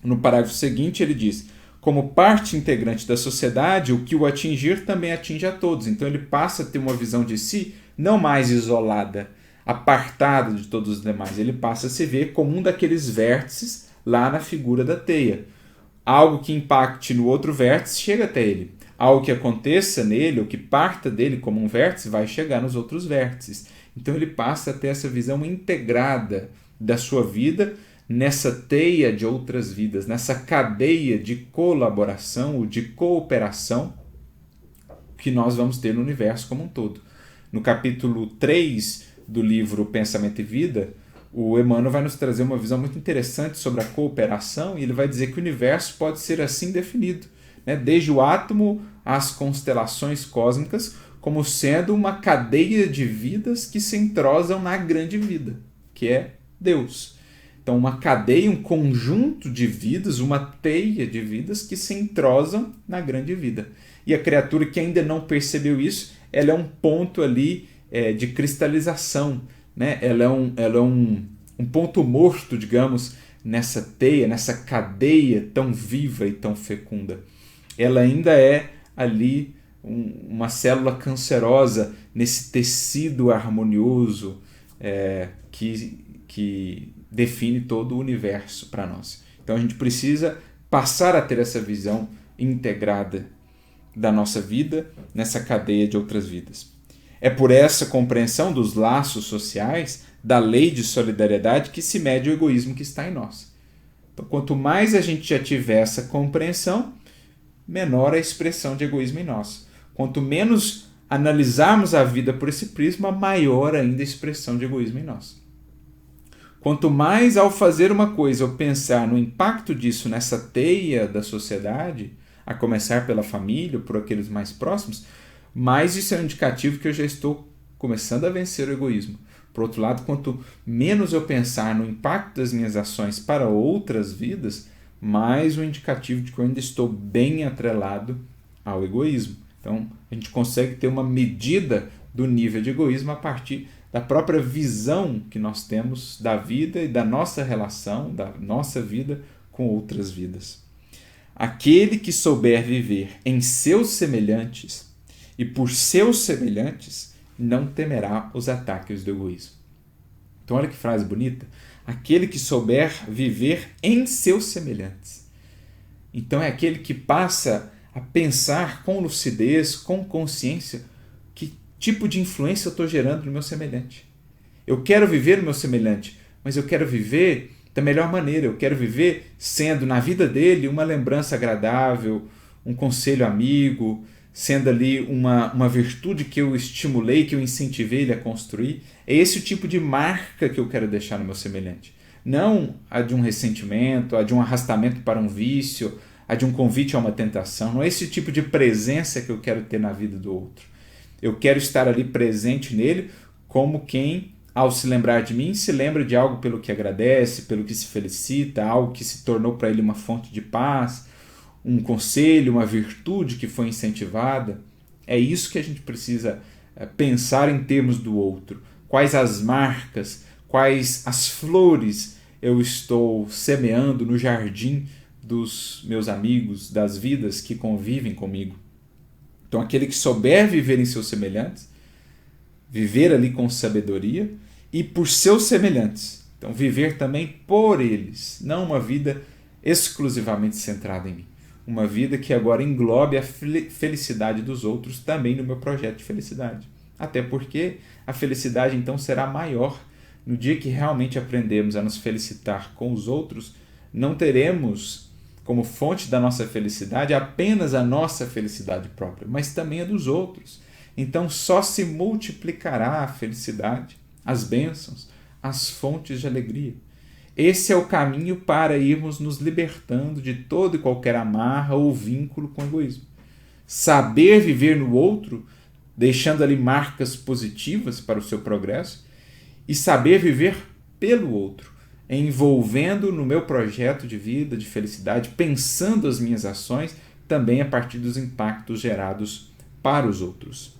no parágrafo seguinte ele diz: como parte integrante da sociedade, o que o atingir também atinge a todos. Então ele passa a ter uma visão de si não mais isolada, apartada de todos os demais. Ele passa a se ver como um daqueles vértices lá na figura da teia. Algo que impacte no outro vértice chega até ele. Algo que aconteça nele, ou que parta dele como um vértice, vai chegar nos outros vértices. Então ele passa a ter essa visão integrada da sua vida nessa teia de outras vidas, nessa cadeia de colaboração ou de cooperação que nós vamos ter no universo como um todo. No capítulo 3 do livro Pensamento e Vida, o Emmanuel vai nos trazer uma visão muito interessante sobre a cooperação, e ele vai dizer que o universo pode ser assim definido, né? Desde o átomo às constelações cósmicas, como sendo uma cadeia de vidas que se entrosam na grande vida, que é Deus. Então, uma cadeia, um conjunto de vidas, uma teia de vidas que se entrosam na grande vida. E a criatura que ainda não percebeu isso, ela é um ponto ali de cristalização, né? Ela é um ponto morto, digamos, nessa teia, nessa cadeia tão viva e tão fecunda. Ela ainda é ali uma célula cancerosa nesse tecido harmonioso que define todo o universo para nós. Então a gente precisa passar a ter essa visão integrada da nossa vida nessa cadeia de outras vidas. É por essa compreensão dos laços sociais, da lei de solidariedade, que se mede o egoísmo que está em nós. Então, quanto mais a gente já tiver essa compreensão, menor a expressão de egoísmo em nós. Quanto menos analisarmos a vida por esse prisma, maior ainda a expressão de egoísmo em nós. Quanto mais, ao fazer uma coisa, eu pensar no impacto disso nessa teia da sociedade, a começar pela família, por aqueles mais próximos, mais isso é um indicativo que eu já estou começando a vencer o egoísmo. Por outro lado, quanto menos eu pensar no impacto das minhas ações para outras vidas, mais um indicativo de que eu ainda estou bem atrelado ao egoísmo. Então, a gente consegue ter uma medida do nível de egoísmo a partir da própria visão que nós temos da vida e da nossa relação, da nossa vida com outras vidas. Aquele que souber viver em seus semelhantes e por seus semelhantes não temerá os ataques do egoísmo. Então olha que frase bonita. Aquele que souber viver em seus semelhantes. Então é aquele que passa a pensar com lucidez, com consciência, que tipo de influência eu estou gerando no meu semelhante. Eu quero viver no meu semelhante, mas eu quero viver da melhor maneira. Eu quero viver sendo na vida dele uma lembrança agradável, um conselho amigo, sendo ali uma virtude que eu estimulei, que eu incentivei ele a construir. É esse o tipo de marca que eu quero deixar no meu semelhante. Não a de um ressentimento, a de um arrastamento para um vício, a de um convite a uma tentação. Não é esse tipo de presença que eu quero ter na vida do outro. Eu quero estar ali presente nele como quem, ao se lembrar de mim, se lembra de algo pelo que agradece, pelo que se felicita, algo que se tornou para ele uma fonte de paz, um conselho, uma virtude que foi incentivada. É isso que a gente precisa pensar em termos do outro. Quais as marcas, quais as flores eu estou semeando no jardim dos meus amigos, das vidas que convivem comigo. Então aquele que souber viver em seus semelhantes, viver ali com sabedoria e por seus semelhantes. Então viver também por eles, não uma vida exclusivamente centrada em mim. Uma vida que agora englobe a felicidade dos outros também no meu projeto de felicidade. Até porque a felicidade então será maior. No dia que realmente aprendemos a nos felicitar com os outros, não teremos como fonte da nossa felicidade apenas a nossa felicidade própria, mas também a dos outros. Então só se multiplicará a felicidade, as bênçãos, as fontes de alegria. Esse é o caminho para irmos nos libertando de toda e qualquer amarra ou vínculo com o egoísmo. Saber viver no outro deixando ali marcas positivas para o seu progresso, e saber viver pelo outro, envolvendo no meu projeto de vida, de felicidade, pensando as minhas ações também a partir dos impactos gerados para os outros.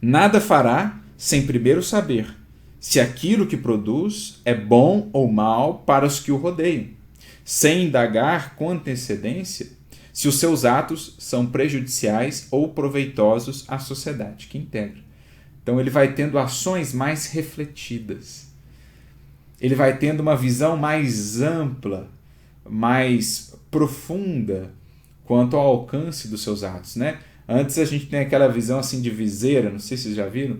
Nada fará sem primeiro saber se aquilo que produz é bom ou mal para os que o rodeiam, sem indagar com antecedência se os seus atos são prejudiciais ou proveitosos à sociedade que integra. Então ele vai tendo ações mais refletidas. Ele vai tendo uma visão mais ampla, mais profunda quanto ao alcance dos seus atos, né? Antes a gente tem aquela visão assim de viseira, não sei se vocês já viram,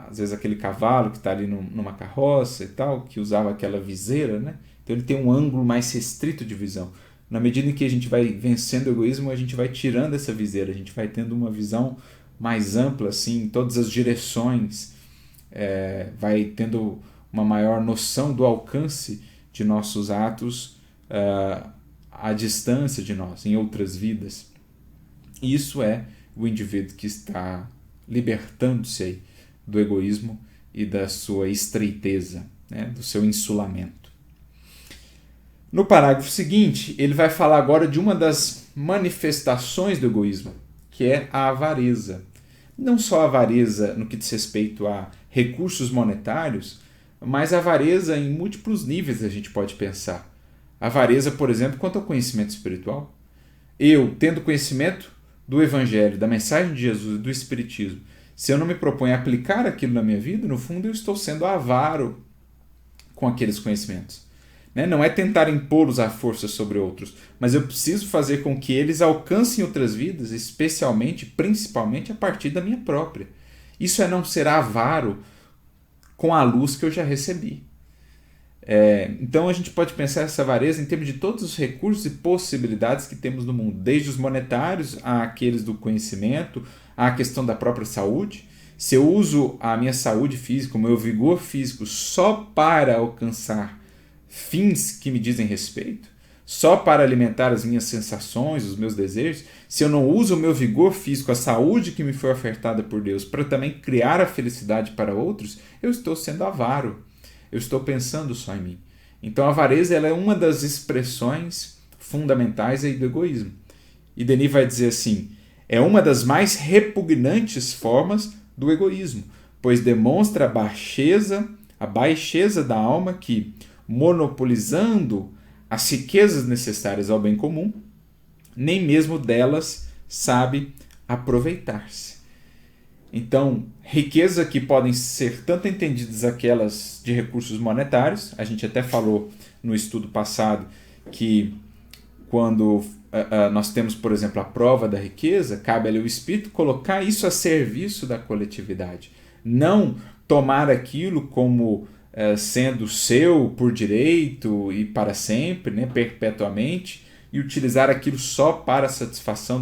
às vezes aquele cavalo que está ali numa carroça e tal, que usava aquela viseira, né? Então ele tem um ângulo mais restrito de visão. Na medida em que a gente vai vencendo o egoísmo, a gente vai tirando essa viseira, a gente vai tendo uma visão mais ampla, assim, em todas as direções, vai tendo uma maior noção do alcance de nossos atos à distância de nós, em outras vidas. Isso é o indivíduo que está libertando-se aí do egoísmo e da sua estreiteza, né, do seu insulamento. No parágrafo seguinte, ele vai falar agora de uma das manifestações do egoísmo, que é a avareza. Não só a avareza no que diz respeito a recursos monetários, mas a avareza em múltiplos níveis a gente pode pensar. A avareza, por exemplo, quanto ao conhecimento espiritual. Eu, tendo conhecimento do Evangelho, da mensagem de Jesus e do Espiritismo, se eu não me proponho a aplicar aquilo na minha vida, no fundo eu estou sendo avaro com aqueles conhecimentos. Não é tentar impô-los à força sobre outros, mas eu preciso fazer com que eles alcancem outras vidas, especialmente, principalmente, a partir da minha própria. Isso é não ser avaro com a luz que eu já recebi. Então a gente pode pensar essa avareza em termos de todos os recursos e possibilidades que temos no mundo, desde os monetários àqueles do conhecimento, à questão da própria saúde. Se eu uso a minha saúde física, o meu vigor físico só para alcançar fins que me dizem respeito, só para alimentar as minhas sensações, os meus desejos, se eu não uso o meu vigor físico, a saúde que me foi ofertada por Deus, para também criar a felicidade para outros, eu estou sendo avaro. Eu estou pensando só em mim. Então a avareza ela é uma das expressões fundamentais aí do egoísmo. E Denis vai dizer assim, é uma das mais repugnantes formas do egoísmo, pois demonstra a baixeza da alma que, monopolizando as riquezas necessárias ao bem comum, nem mesmo delas sabe aproveitar-se. Então, riqueza que podem ser tanto entendidas aquelas de recursos monetários, a gente até falou no estudo passado que quando nós temos, por exemplo, a prova da riqueza, cabe ali ao espírito colocar isso a serviço da coletividade. Não tomar aquilo como sendo seu por direito e para sempre, né, perpetuamente, e utilizar aquilo só para a satisfação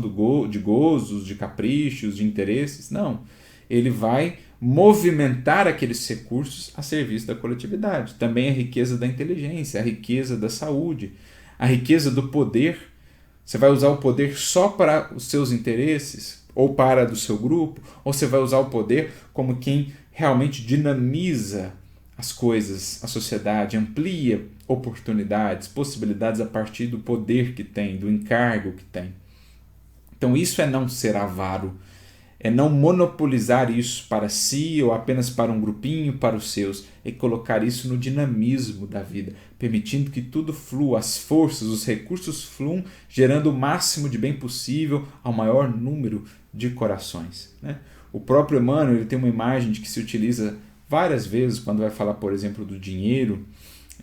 de gozos, de caprichos, de interesses. Não. Ele vai movimentar aqueles recursos a serviço da coletividade. Também a riqueza da inteligência, a riqueza da saúde, a riqueza do poder. Você vai usar o poder só para os seus interesses, ou para do seu grupo, ou você vai usar o poder como quem realmente dinamiza as coisas, a sociedade, amplia oportunidades, possibilidades a partir do poder que tem, do encargo que tem. Então isso é não ser avaro, é não monopolizar isso para si ou apenas para um grupinho, para os seus, é colocar isso no dinamismo da vida, permitindo que tudo flua, as forças, os recursos fluam, gerando o máximo de bem possível ao maior número de corações. Né? O próprio Emmanuel ele tem uma imagem de que se utiliza várias vezes quando vai falar, por exemplo, do dinheiro,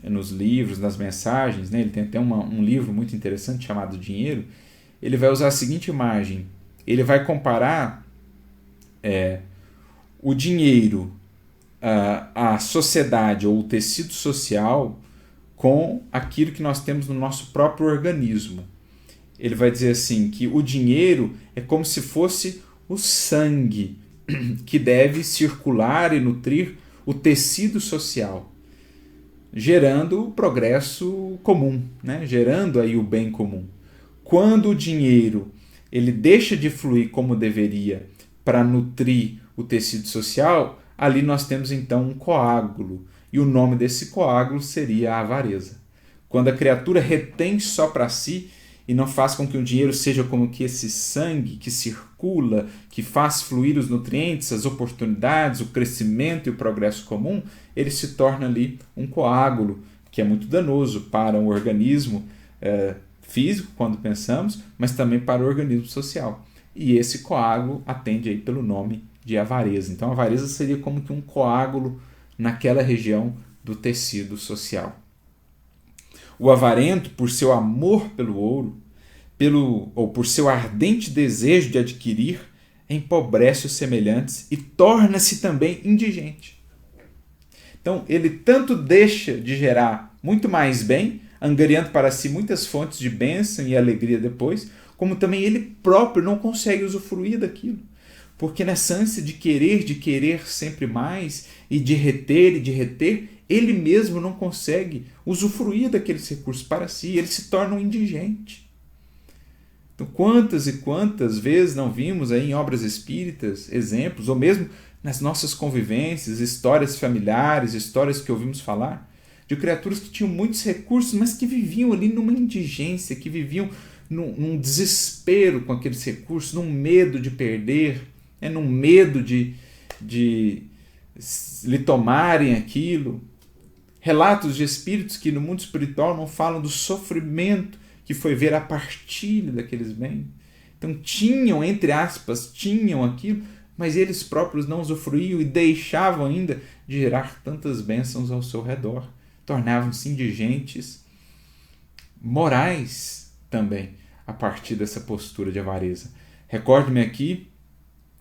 nos livros, nas mensagens, né? Ele tem até um livro muito interessante chamado Dinheiro. Ele vai usar a seguinte imagem, ele vai comparar o dinheiro, a sociedade ou o tecido social com aquilo que nós temos no nosso próprio organismo. Ele vai dizer assim que o dinheiro é como se fosse o sangue que deve circular e nutrir o tecido social, gerando o progresso comum, né? Gerando aí o bem comum. Quando o dinheiro ele deixa de fluir como deveria para nutrir o tecido social, ali nós temos então um coágulo. E o nome desse coágulo seria a avareza. Quando a criatura retém só para si e não faz com que o dinheiro seja como que esse sangue que circula, que faz fluir os nutrientes, as oportunidades, o crescimento e o progresso comum, ele se torna ali um coágulo, que é muito danoso para o organismo físico, quando pensamos, mas também para o organismo social. E esse coágulo atende aí pelo nome de avareza. Então, a avareza seria como que um coágulo naquela região do tecido social. O avarento, por seu amor pelo ouro, ou por seu ardente desejo de adquirir, empobrece os semelhantes e torna-se também indigente. Então, ele tanto deixa de gerar muito mais bem, angariando para si muitas fontes de bênção e alegria depois, como também ele próprio não consegue usufruir daquilo. Porque nessa ânsia de querer sempre mais, e de reter, ele mesmo não consegue usufruir daqueles recursos para si, ele se torna um indigente. Então, quantas e quantas vezes não vimos aí em obras espíritas exemplos, ou mesmo nas nossas convivências, histórias familiares, histórias que ouvimos falar, de criaturas que tinham muitos recursos, mas que viviam ali numa indigência, que viviam num desespero com aqueles recursos, num medo de perder, num medo de lhe tomarem aquilo. Relatos de espíritos que no mundo espiritual não falam do sofrimento que foi ver a partilha daqueles bens. Então tinham, entre aspas, tinham aquilo, mas eles próprios não usufruíam e deixavam ainda de gerar tantas bênçãos ao seu redor. Tornavam-se indigentes morais também, a partir dessa postura de avareza. Recordo-me aqui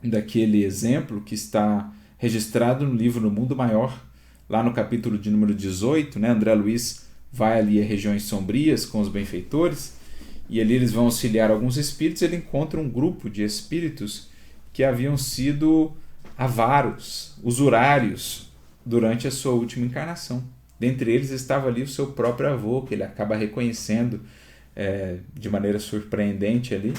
daquele exemplo que está registrado no livro No Mundo Maior, lá no capítulo de número 18, né? André Luiz vai ali a regiões sombrias com os benfeitores, e ali eles vão auxiliar alguns espíritos. Ele encontra um grupo de espíritos que haviam sido avaros, usurários, durante a sua última encarnação. Dentre eles estava ali o seu próprio avô, que ele acaba reconhecendo de maneira surpreendente ali.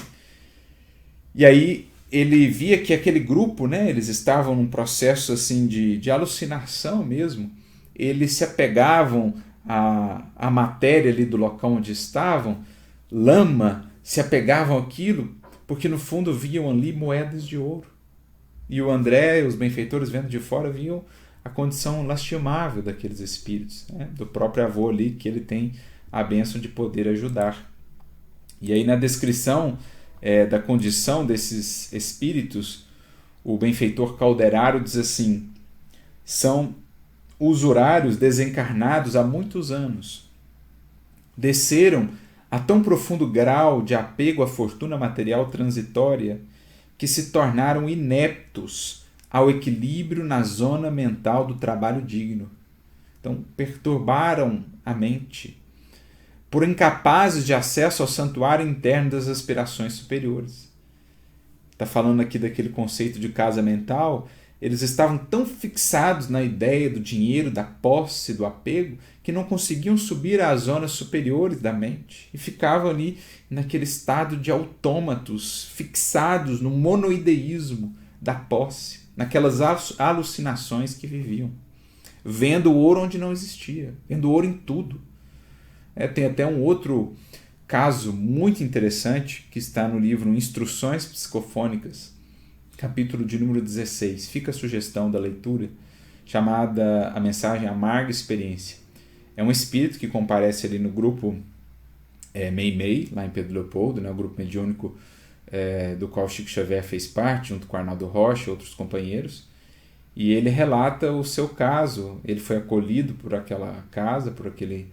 E aí ele via que aquele grupo, né, eles estavam num processo assim de alucinação mesmo. Eles se apegavam à matéria ali do local onde estavam, lama, se apegavam àquilo, porque no fundo viam ali moedas de ouro. E o André e os benfeitores, vendo de fora, viam a condição lastimável daqueles espíritos, né, do próprio avô ali, que ele tem a bênção de poder ajudar. E aí na descrição da condição desses espíritos, o benfeitor Calderaro diz assim: são usurários desencarnados há muitos anos. Desceram a tão profundo grau de apego à fortuna material transitória que se tornaram ineptos ao equilíbrio na zona mental do trabalho digno. Então, perturbaram a mente por incapazes de acesso ao santuário interno das aspirações superiores. Está falando aqui daquele conceito de casa mental. Eles estavam tão fixados na ideia do dinheiro, da posse, do apego, que não conseguiam subir às zonas superiores da mente e ficavam ali naquele estado de autômatos, fixados no monoideísmo da posse, naquelas alucinações que viviam, vendo o ouro onde não existia, vendo ouro em tudo. Tem até um outro caso muito interessante que está no livro Instruções Psicofônicas, capítulo de número 16. Fica a sugestão da leitura, chamada A Mensagem Amarga Experiência. É um espírito que comparece ali no grupo Meimei, lá em Pedro Leopoldo, né, o grupo mediúnico do qual Chico Xavier fez parte, junto com Arnaldo Rocha e outros companheiros. E ele relata o seu caso. Ele foi acolhido por aquela casa, por aquele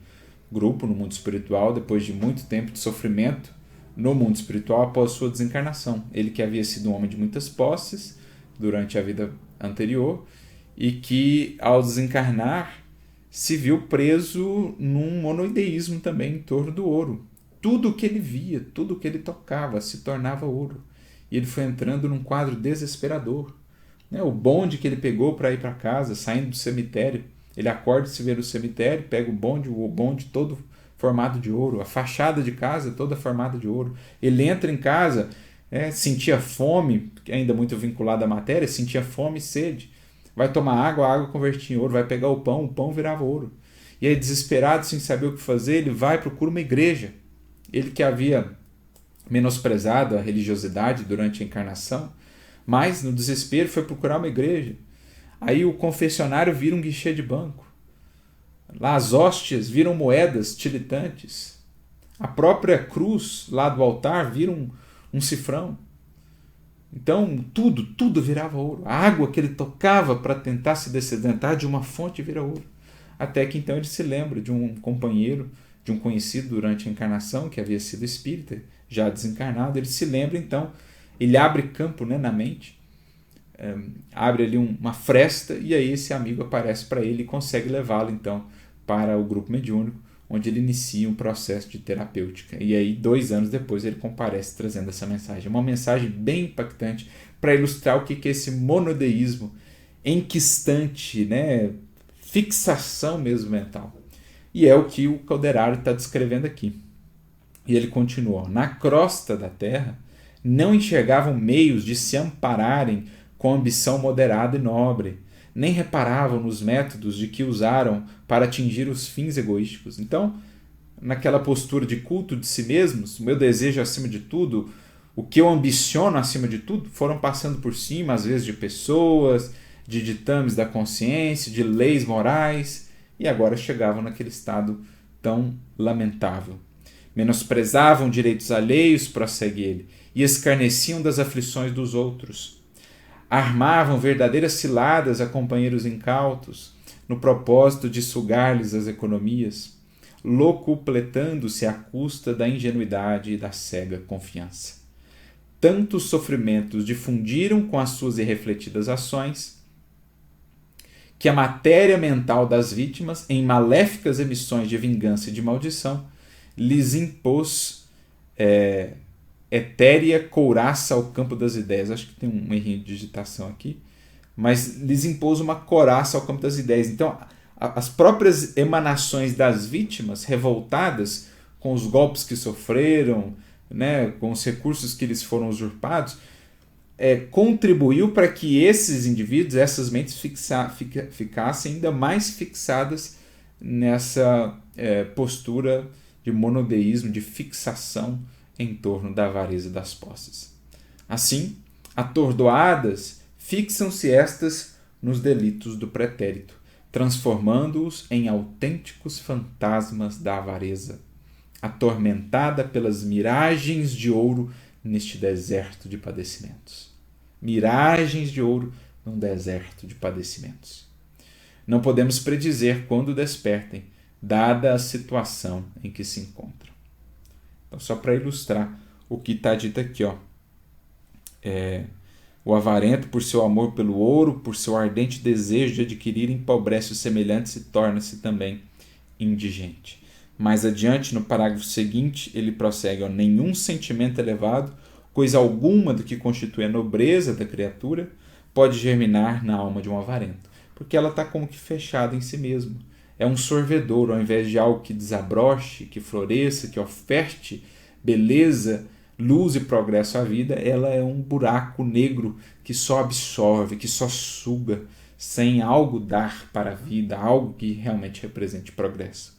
grupo no mundo espiritual, depois de muito tempo de sofrimento no mundo espiritual após sua desencarnação. Ele que havia sido um homem de muitas posses durante a vida anterior e que, ao desencarnar, se viu preso num monoideísmo também em torno do ouro. Tudo o que ele via, tudo o que ele tocava se tornava ouro. E ele foi entrando num quadro desesperador. O bonde que ele pegou para ir para casa, saindo do cemitério, ele acorda e se vê no cemitério, pega o bonde todo formado de ouro, a fachada de casa toda formada de ouro. Ele entra em casa, sentia fome, ainda muito vinculado à matéria, sentia fome e sede. Vai tomar água, a água convertia em ouro, vai pegar o pão virava ouro. E aí, desesperado, sem saber o que fazer, ele vai e procura uma igreja. Ele que havia menosprezado a religiosidade durante a encarnação, mas no desespero foi procurar uma igreja. Aí o confessionário vira um guichê de banco. Lá as hóstias viram moedas tilitantes. A própria cruz lá do altar vira um cifrão. Então tudo virava ouro. A água que ele tocava para tentar se dessedentar de uma fonte vira ouro. Até que então ele se lembra de um companheiro, de um conhecido durante a encarnação, que havia sido espírita, já desencarnado. Ele se lembra então, ele abre campo, na mente, abre ali uma fresta, e aí esse amigo aparece para ele e consegue levá-lo então para o grupo mediúnico, onde ele inicia um processo de terapêutica. E aí 2 anos depois ele comparece trazendo essa mensagem. Uma mensagem bem impactante para ilustrar o que é esse monodeísmo enquistante, fixação mesmo mental. E é o que o Calderaro está descrevendo aqui. E ele continua: na crosta da terra não enxergavam meios de se ampararem com ambição moderada e nobre, nem reparavam nos métodos de que usaram para atingir os fins egoísticos. Então, naquela postura de culto de si mesmos, o meu desejo acima de tudo, o que eu ambiciono acima de tudo, foram passando por cima, às vezes, de pessoas, de ditames da consciência, de leis morais, e agora chegavam naquele estado tão lamentável. Menosprezavam direitos alheios, prossegue ele, e escarneciam das aflições dos outros. Armavam verdadeiras ciladas a companheiros incautos, no propósito de sugar-lhes as economias, locupletando-se à custa da ingenuidade e da cega confiança. Tantos sofrimentos difundiram com as suas irrefletidas ações, que a matéria mental das vítimas, em maléficas emissões de vingança e de maldição, lhes impôs etérea couraça ao campo das ideias. Acho que tem um errinho de digitação aqui. Mas lhes impôs uma couraça ao campo das ideias. Então, as próprias emanações das vítimas, revoltadas com os golpes que sofreram, com os recursos que lhes foram usurpados, contribuiu para que esses indivíduos, essas mentes ficassem ainda mais fixadas nessa postura de monodeísmo, de fixação em torno da avareza das posses. Assim, atordoadas, fixam-se estas nos delitos do pretérito, transformando-os em autênticos fantasmas da avareza, atormentada pelas miragens de ouro neste deserto de padecimentos. Miragens de ouro num deserto de padecimentos. Não podemos predizer quando despertem, dada a situação em que se encontram. Então, só para ilustrar o que está dito aqui, o avarento, por seu amor pelo ouro, por seu ardente desejo de adquirir, empobrece os semelhantes e torna-se também indigente. Mais adiante, no parágrafo seguinte, ele prossegue: nenhum sentimento elevado, coisa alguma do que constitui a nobreza da criatura, pode germinar na alma de um avarento, porque ela está como que fechada em si mesma. É um sorvedor, ao invés de algo que desabroche, que floresça, que oferte beleza, luz e progresso à vida, ela é um buraco negro que só absorve, que só suga, sem algo dar para a vida, algo que realmente represente progresso.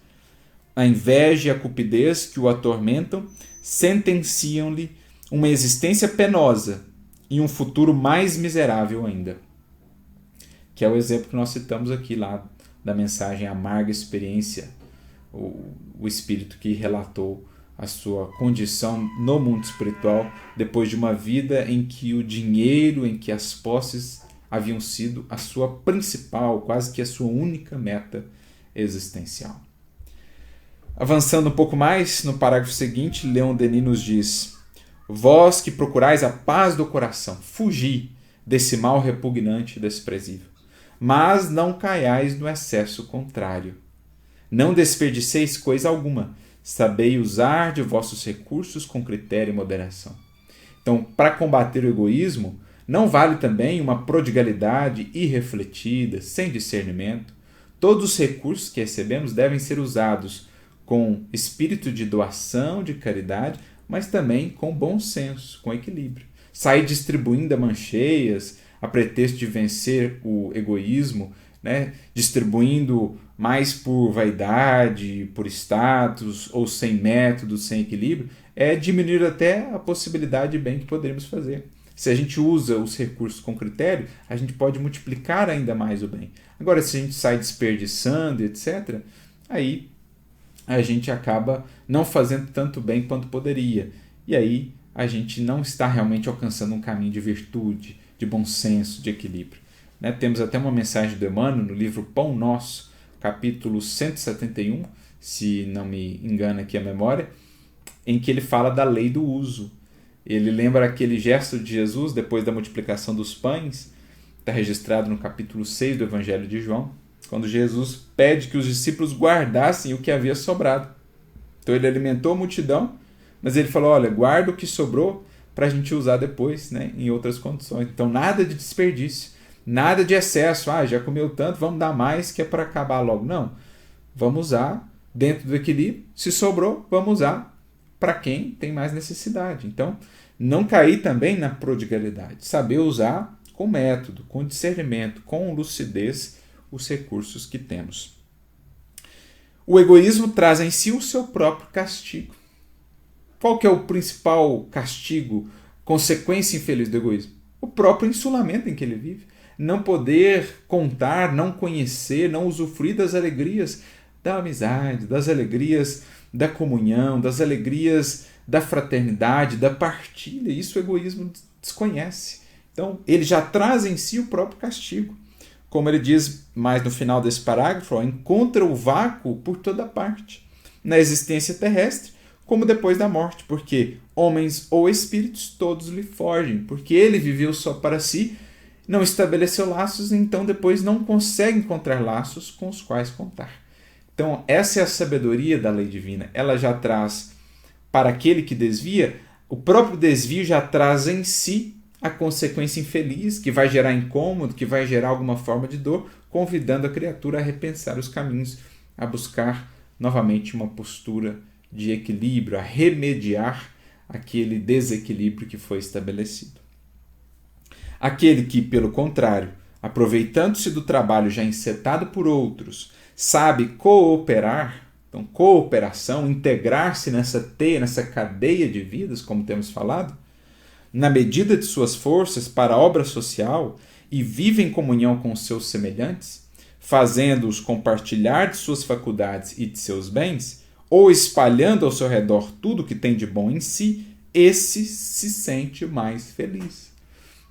A inveja e a cupidez que o atormentam sentenciam-lhe uma existência penosa e um futuro mais miserável ainda. Que é o exemplo que nós citamos aqui lá da mensagem Amarga Experiência, o espírito que relatou a sua condição no mundo espiritual depois de uma vida em que o dinheiro, em que as posses haviam sido a sua principal, quase que a sua única meta existencial. Avançando um pouco mais, no parágrafo seguinte, Leon Denis nos diz: vós que procurais a paz do coração, fugi desse mal repugnante e desprezível. Mas não caiais no excesso contrário. Não desperdiceis coisa alguma. Sabei usar de vossos recursos com critério e moderação. Então, para combater o egoísmo, não vale também uma prodigalidade irrefletida, sem discernimento. Todos os recursos que recebemos devem ser usados com espírito de doação, de caridade, mas também com bom senso, com equilíbrio. Sair distribuindo a mancheias, a pretexto de vencer o egoísmo, né? Distribuindo mais por vaidade, por status, ou sem método, sem equilíbrio, é diminuir até a possibilidade de bem que poderíamos fazer. Se a gente usa os recursos com critério, a gente pode multiplicar ainda mais o bem. Agora, se a gente sai desperdiçando, etc., aí a gente acaba não fazendo tanto bem quanto poderia. E aí a gente não está realmente alcançando um caminho de virtude, de bom senso, de equilíbrio. Né? Temos até uma mensagem do Emmanuel no livro Pão Nosso, capítulo 171, se não me engana aqui a memória, em que ele fala da lei do uso. Ele lembra aquele gesto de Jesus depois da multiplicação dos pães, está registrado no capítulo 6 do Evangelho de João, quando Jesus pede que os discípulos guardassem o que havia sobrado. Então ele alimentou a multidão, mas ele falou, olha, guarda o que sobrou para a gente usar depois, né, em outras condições. Então nada de desperdício, nada de excesso. Já comeu tanto, vamos dar mais que é para acabar logo. Não, vamos usar dentro do equilíbrio. Se sobrou, vamos usar para quem tem mais necessidade. Então, não cair também na prodigalidade. Saber usar com método, com discernimento, com lucidez os recursos que temos. O egoísmo traz em si o seu próprio castigo. Qual que é o principal castigo, consequência infeliz do egoísmo? O próprio insulamento em que ele vive. Não poder contar, não conhecer, não usufruir das alegrias da amizade, das alegrias da comunhão, das alegrias da fraternidade, da partilha. Isso o egoísmo desconhece. Então, ele já traz em si o próprio castigo. Como ele diz mais no final desse parágrafo, encontra o vácuo por toda parte, na existência terrestre, como depois da morte, porque homens ou espíritos todos lhe fogem, porque ele viveu só para si, não estabeleceu laços, então depois não consegue encontrar laços com os quais contar. Então, essa é a sabedoria da lei divina. Ela já traz para aquele que desvia, o próprio desvio já traz em si a consequência infeliz, que vai gerar incômodo, que vai gerar alguma forma de dor, convidando a criatura a repensar os caminhos, a buscar novamente uma postura de equilíbrio, a remediar aquele desequilíbrio que foi estabelecido. Aquele que, pelo contrário, aproveitando-se do trabalho já encetado por outros, sabe cooperar, então cooperação, integrar-se nessa teia, nessa cadeia de vidas, como temos falado, na medida de suas forças para a obra social e vive em comunhão com os seus semelhantes, fazendo-os compartilhar de suas faculdades e de seus bens, ou espalhando ao seu redor tudo que tem de bom em si, esse se sente mais feliz.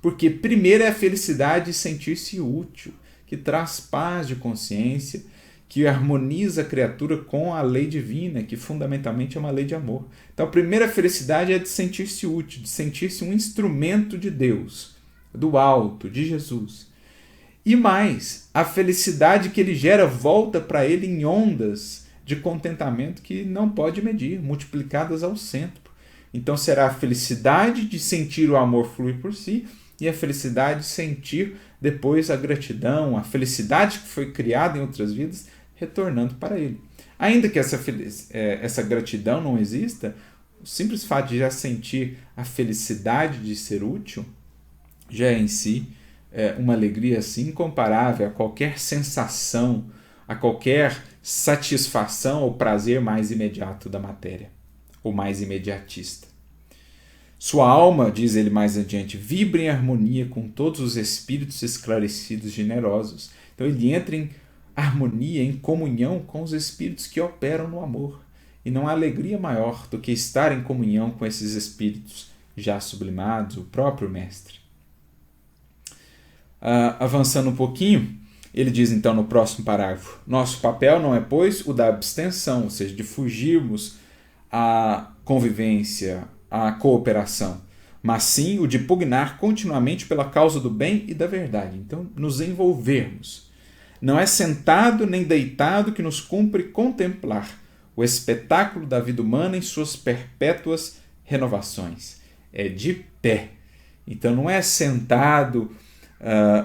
Porque primeiro é a felicidade de sentir-se útil, que traz paz de consciência, que harmoniza a criatura com a lei divina, que fundamentalmente é uma lei de amor. Então a primeira felicidade é de sentir-se útil, de sentir-se um instrumento de Deus, do alto, de Jesus. E mais, a felicidade que ele gera volta para ele em ondas de contentamento que não pode medir, multiplicadas ao centro. Então será a felicidade de sentir o amor fluir por si e a felicidade de sentir depois a gratidão, a felicidade que foi criada em outras vidas, retornando para ele. Ainda que essa gratidão não exista, o simples fato de já sentir a felicidade de ser útil já é em si uma alegria assim incomparável a qualquer sensação, a qualquer satisfação ou prazer mais imediato da matéria, ou mais imediatista. Sua alma, diz ele mais adiante, vibra em harmonia com todos os espíritos esclarecidos generosos. Então ele entra em harmonia, em comunhão com os espíritos que operam no amor. E não há alegria maior do que estar em comunhão com esses espíritos já sublimados, o próprio Mestre. Avançando um pouquinho, ele diz então no próximo parágrafo: nosso papel não é, pois, o da abstenção, ou seja, de fugirmos à convivência, à cooperação, mas sim o de pugnar continuamente pela causa do bem e da verdade. Então, nos envolvermos. Não é sentado nem deitado que nos cumpre contemplar o espetáculo da vida humana em suas perpétuas renovações. É de pé. Então, não é sentado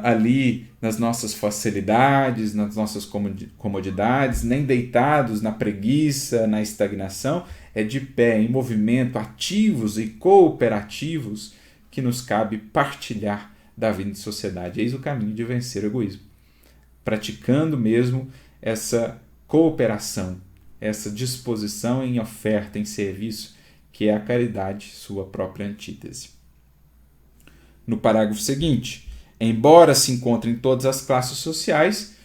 ali nas nossas facilidades, nas nossas comodidades, nem deitados na preguiça, na estagnação, é de pé, em movimento, ativos e cooperativos, que nos cabe partilhar da vida em sociedade. Eis o caminho de vencer o egoísmo. Praticando mesmo essa cooperação, essa disposição em oferta, em serviço, que é a caridade, sua própria antítese. No parágrafo seguinte, embora se encontre em todas as classes sociais,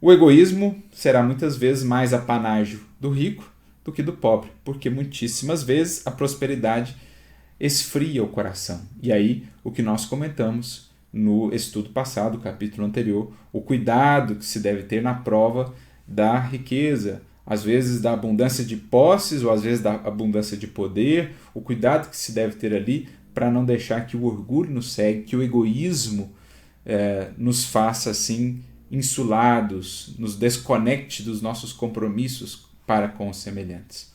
o egoísmo será muitas vezes mais apanágio do rico do que do pobre, porque muitíssimas vezes a prosperidade esfria o coração. E aí, o que nós comentamos no estudo passado, capítulo anterior, o cuidado que se deve ter na prova da riqueza, às vezes da abundância de posses ou às vezes da abundância de poder, o cuidado que se deve ter ali para não deixar que o orgulho nos cegue, que o egoísmo nos faça assim insulados, nos desconecte dos nossos compromissos para com os semelhantes.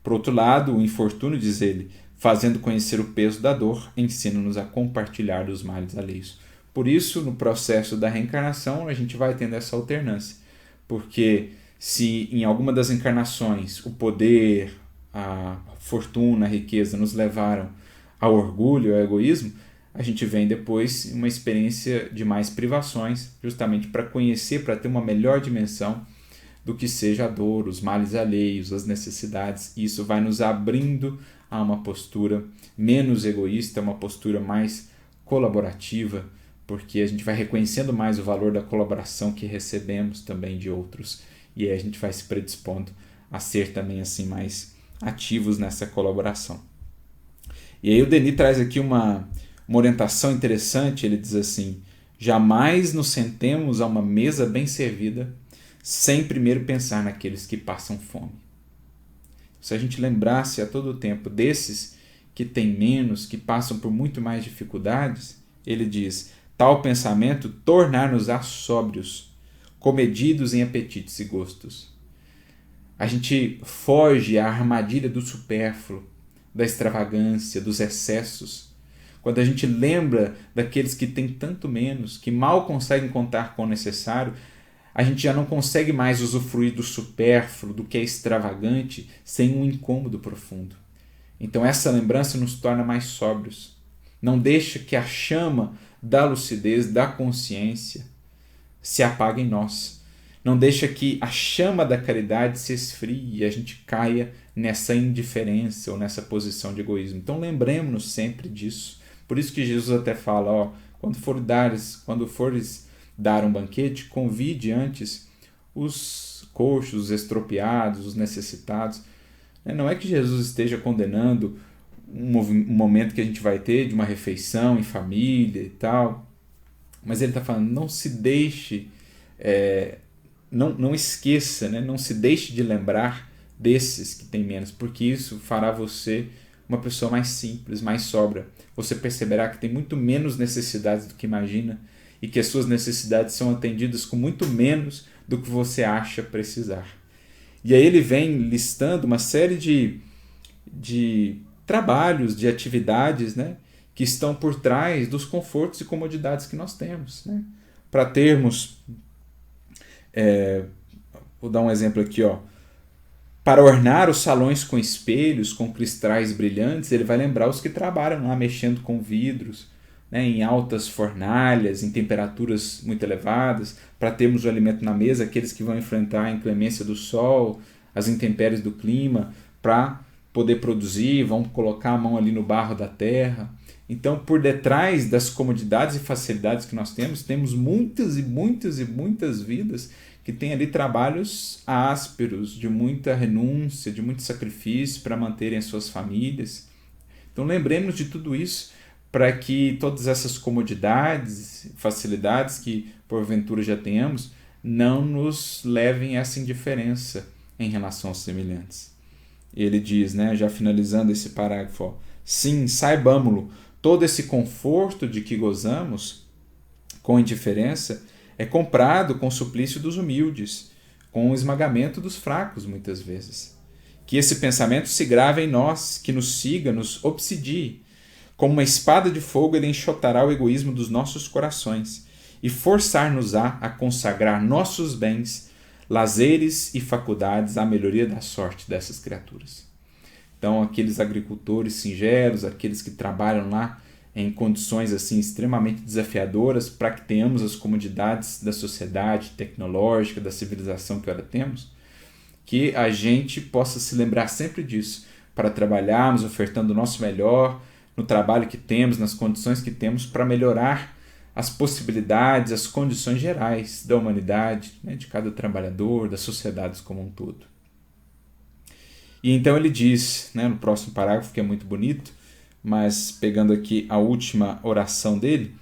Por outro lado, o infortúnio, diz ele, fazendo conhecer o peso da dor, ensina-nos a compartilhar dos males alheios. Por isso, no processo da reencarnação, a gente vai tendo essa alternância, porque se em alguma das encarnações o poder, a fortuna, a riqueza nos levaram ao orgulho, ao egoísmo, a gente vem depois uma experiência de mais privações, justamente para conhecer, para ter uma melhor dimensão do que seja a dor, os males alheios, as necessidades. E isso vai nos abrindo a uma postura menos egoísta, uma postura mais colaborativa, porque a gente vai reconhecendo mais o valor da colaboração que recebemos também de outros. E aí a gente vai se predispondo a ser também assim mais ativos nessa colaboração. E aí o Denis traz aqui uma orientação interessante. Ele diz assim: jamais nos sentemos a uma mesa bem servida sem primeiro pensar naqueles que passam fome. Se a gente lembrasse a todo tempo desses que têm menos, que passam por muito mais dificuldades, ele diz: tal pensamento tornar-nos-á sóbrios, comedidos em apetites e gostos. A gente foge à armadilha do supérfluo, da extravagância, dos excessos. Quando a gente lembra daqueles que têm tanto menos, que mal conseguem contar com o necessário, a gente já não consegue mais usufruir do supérfluo, do que é extravagante, sem um incômodo profundo. Então essa lembrança nos torna mais sóbrios. Não deixa que a chama da lucidez, da consciência, se apague em nós. Não deixa que a chama da caridade se esfrie e a gente caia nessa indiferença ou nessa posição de egoísmo. Então lembremos-nos sempre disso. Por isso que Jesus até fala, quando fores dar um banquete, convide antes os coxos, os estropiados, os necessitados. Não é que Jesus esteja condenando um momento que a gente vai ter de uma refeição em família e tal, mas ele está falando, não se deixe, não esqueça, não se deixe de lembrar desses que têm menos, porque isso fará você uma pessoa mais simples, mais sóbria. Você perceberá que tem muito menos necessidades do que imagina e que as suas necessidades são atendidas com muito menos do que você acha precisar. E aí ele vem listando uma série de trabalhos, de atividades, que estão por trás dos confortos e comodidades que nós temos. Para termos, vou dar um exemplo aqui, para ornar os salões com espelhos, com cristais brilhantes, ele vai lembrar os que trabalham lá mexendo com vidros, em altas fornalhas, em temperaturas muito elevadas, para termos o alimento na mesa, aqueles que vão enfrentar a inclemência do sol, as intempéries do clima, para poder produzir, vão colocar a mão ali no barro da terra. Então, por detrás das comodidades e facilidades que nós temos muitas e muitas e muitas vidas que têm ali trabalhos ásperos, de muita renúncia, de muito sacrifício para manterem as suas famílias. Então, lembremos de tudo isso, para que todas essas comodidades, facilidades que porventura já tenhamos, não nos levem a essa indiferença em relação aos semelhantes. Ele diz, já finalizando esse parágrafo, sim, saibamo-lo, todo esse conforto de que gozamos com indiferença é comprado com o suplício dos humildes, com o esmagamento dos fracos, muitas vezes. Que esse pensamento se grave em nós, que nos siga, nos obsidie. Como uma espada de fogo, ele enxotará o egoísmo dos nossos corações e forçar-nos-á a consagrar nossos bens, lazeres e faculdades à melhoria da sorte dessas criaturas. Então, aqueles agricultores singelos, aqueles que trabalham lá em condições assim extremamente desafiadoras para que tenhamos as comodidades da sociedade tecnológica, da civilização que ora temos, que a gente possa se lembrar sempre disso, para trabalharmos ofertando o nosso melhor no trabalho que temos, nas condições que temos, para melhorar as possibilidades, as condições gerais da humanidade, né, de cada trabalhador, das sociedades como um todo. E então ele diz, né, no próximo parágrafo, que é muito bonito, mas pegando aqui a última oração dele,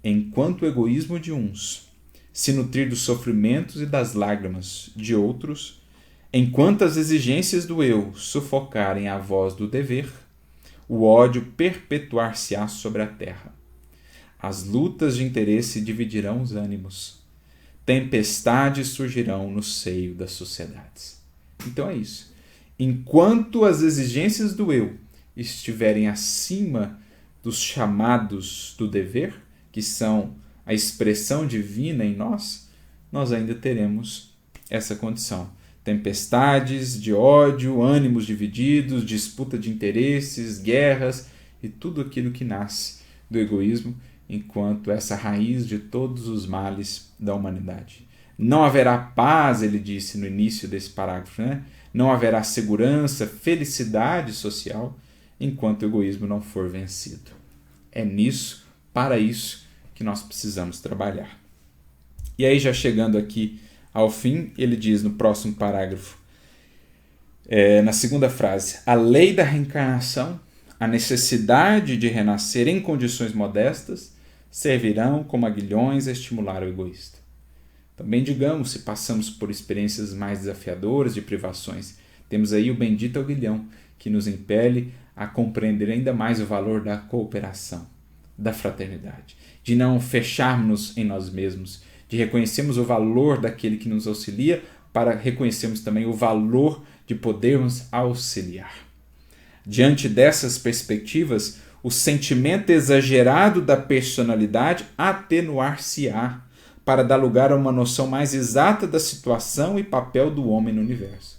enquanto o egoísmo de uns se nutrir dos sofrimentos e das lágrimas de outros, enquanto as exigências do eu sufocarem a voz do dever, o ódio perpetuar-se-á sobre a terra. As lutas de interesse dividirão os ânimos. Tempestades surgirão no seio das sociedades. Então é isso. Enquanto as exigências do eu estiverem acima dos chamados do dever, que são a expressão divina em nós, nós ainda teremos essa condição. Tempestades de ódio, ânimos divididos, disputa de interesses, guerras e tudo aquilo que nasce do egoísmo, enquanto essa raiz de todos os males da humanidade. Não haverá paz, ele disse no início desse parágrafo, né? Não haverá segurança, felicidade social, enquanto o egoísmo não for vencido. É nisso, para isso, que nós precisamos trabalhar. E aí, já chegando aqui ao fim, ele diz no próximo parágrafo, na segunda frase, a lei da reencarnação, a necessidade de renascer em condições modestas, servirão como aguilhões a estimular o egoísta. Também digamos, se passamos por experiências mais desafiadoras de privações, temos aí o bendito aguilhão que nos impele a compreender ainda mais o valor da cooperação, da fraternidade, de não fecharmos em nós mesmos, de reconhecermos o valor daquele que nos auxilia, para reconhecermos também o valor de podermos auxiliar. Diante dessas perspectivas, o sentimento exagerado da personalidade atenuar-se-á, para dar lugar a uma noção mais exata da situação e papel do homem no universo.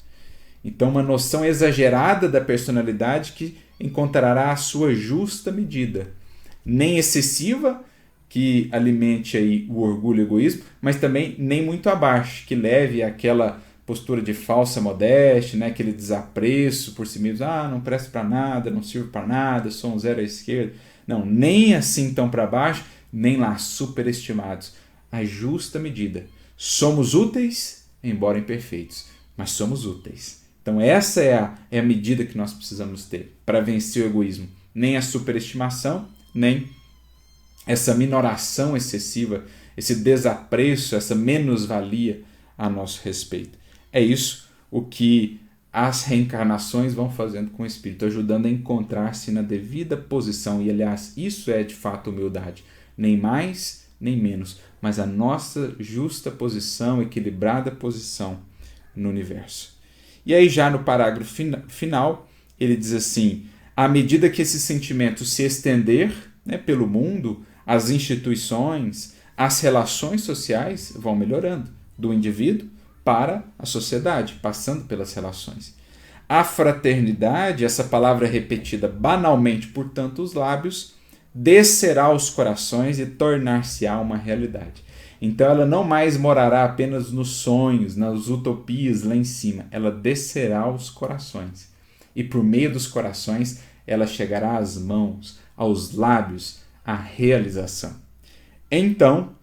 Então, uma noção exagerada da personalidade que encontrará a sua justa medida, nem excessiva, que alimente aí o orgulho e o egoísmo, mas também nem muito abaixo, que leve àquela postura de falsa modéstia, né? Aquele desapreço por si mesmo, não presto para nada, não sirvo para nada, sou um zero à esquerda. Não, nem assim tão para baixo, nem lá superestimados. A justa medida. Somos úteis, embora imperfeitos, mas somos úteis. Então essa é a medida que nós precisamos ter para vencer o egoísmo. Nem a superestimação, nem essa minoração excessiva, esse desapreço, essa menos-valia a nosso respeito. É isso o que as reencarnações vão fazendo com o espírito, ajudando a encontrar-se na devida posição. E, aliás, isso é de fato humildade. Nem mais, nem menos, mas a nossa justa posição, equilibrada posição no universo. E aí, já no parágrafo final, ele diz assim, à medida que esse sentimento se estender, né, pelo mundo, as instituições, as relações sociais vão melhorando, do indivíduo para a sociedade, passando pelas relações. A fraternidade, essa palavra repetida banalmente por tantos lábios, descerá aos corações e tornar-se-á uma realidade. Então ela não mais morará apenas nos sonhos, nas utopias lá em cima, ela descerá aos corações. E por meio dos corações ela chegará às mãos, aos lábios, à realização. Então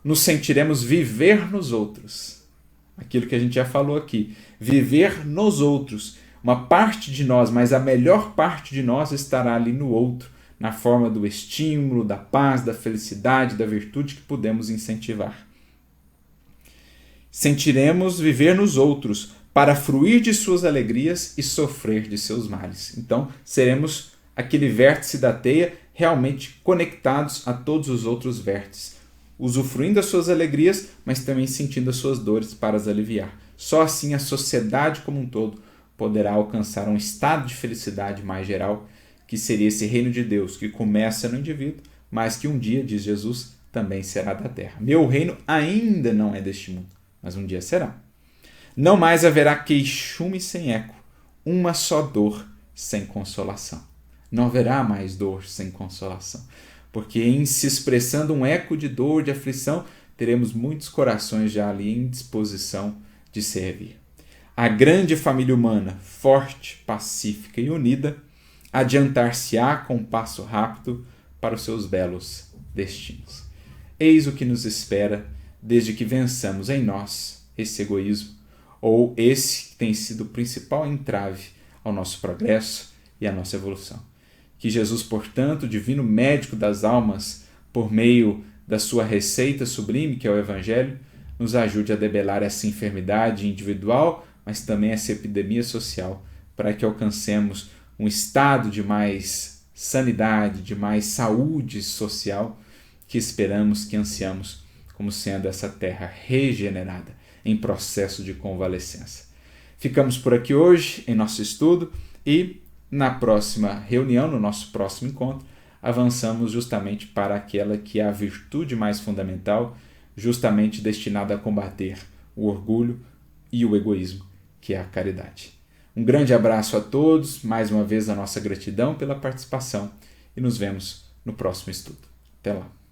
nos sentiremos viver nos outros. Aquilo que a gente já falou aqui, viver nos outros. Uma parte de nós, mas a melhor parte de nós estará ali no outro, na forma do estímulo, da paz, da felicidade, da virtude que podemos incentivar. Sentiremos viver nos outros, para fruir de suas alegrias e sofrer de seus males. Então, seremos aquele vértice da teia realmente conectados a todos os outros vértices, usufruindo das suas alegrias, mas também sentindo as suas dores para as aliviar. Só assim a sociedade como um todo poderá alcançar um estado de felicidade mais geral, que que seria esse reino de Deus que começa no indivíduo, mas que um dia, diz Jesus, também será da terra. Meu reino ainda não é deste mundo, mas um dia será. Não mais haverá queixume sem eco, uma só dor sem consolação. Não haverá mais dor sem consolação, porque em se expressando um eco de dor, de aflição, teremos muitos corações já ali em disposição de servir. A grande família humana, forte, pacífica e unida, adiantar-se-á com passo rápido para os seus belos destinos. Eis o que nos espera desde que vençamos em nós esse egoísmo, ou esse que tem sido o principal entrave ao nosso progresso e à nossa evolução. Que Jesus, portanto, o divino médico das almas, por meio da sua receita sublime, que é o Evangelho, nos ajude a debelar essa enfermidade individual, mas também essa epidemia social, para que alcancemos um estado de mais sanidade, de mais saúde social, que esperamos, que ansiamos, como sendo essa terra regenerada, em processo de convalescença. Ficamos por aqui hoje em nosso estudo e na próxima reunião, no nosso próximo encontro, avançamos justamente para aquela que é a virtude mais fundamental, justamente destinada a combater o orgulho e o egoísmo, que é a caridade. Um grande abraço a todos, mais uma vez a nossa gratidão pela participação e nos vemos no próximo estudo. Até lá!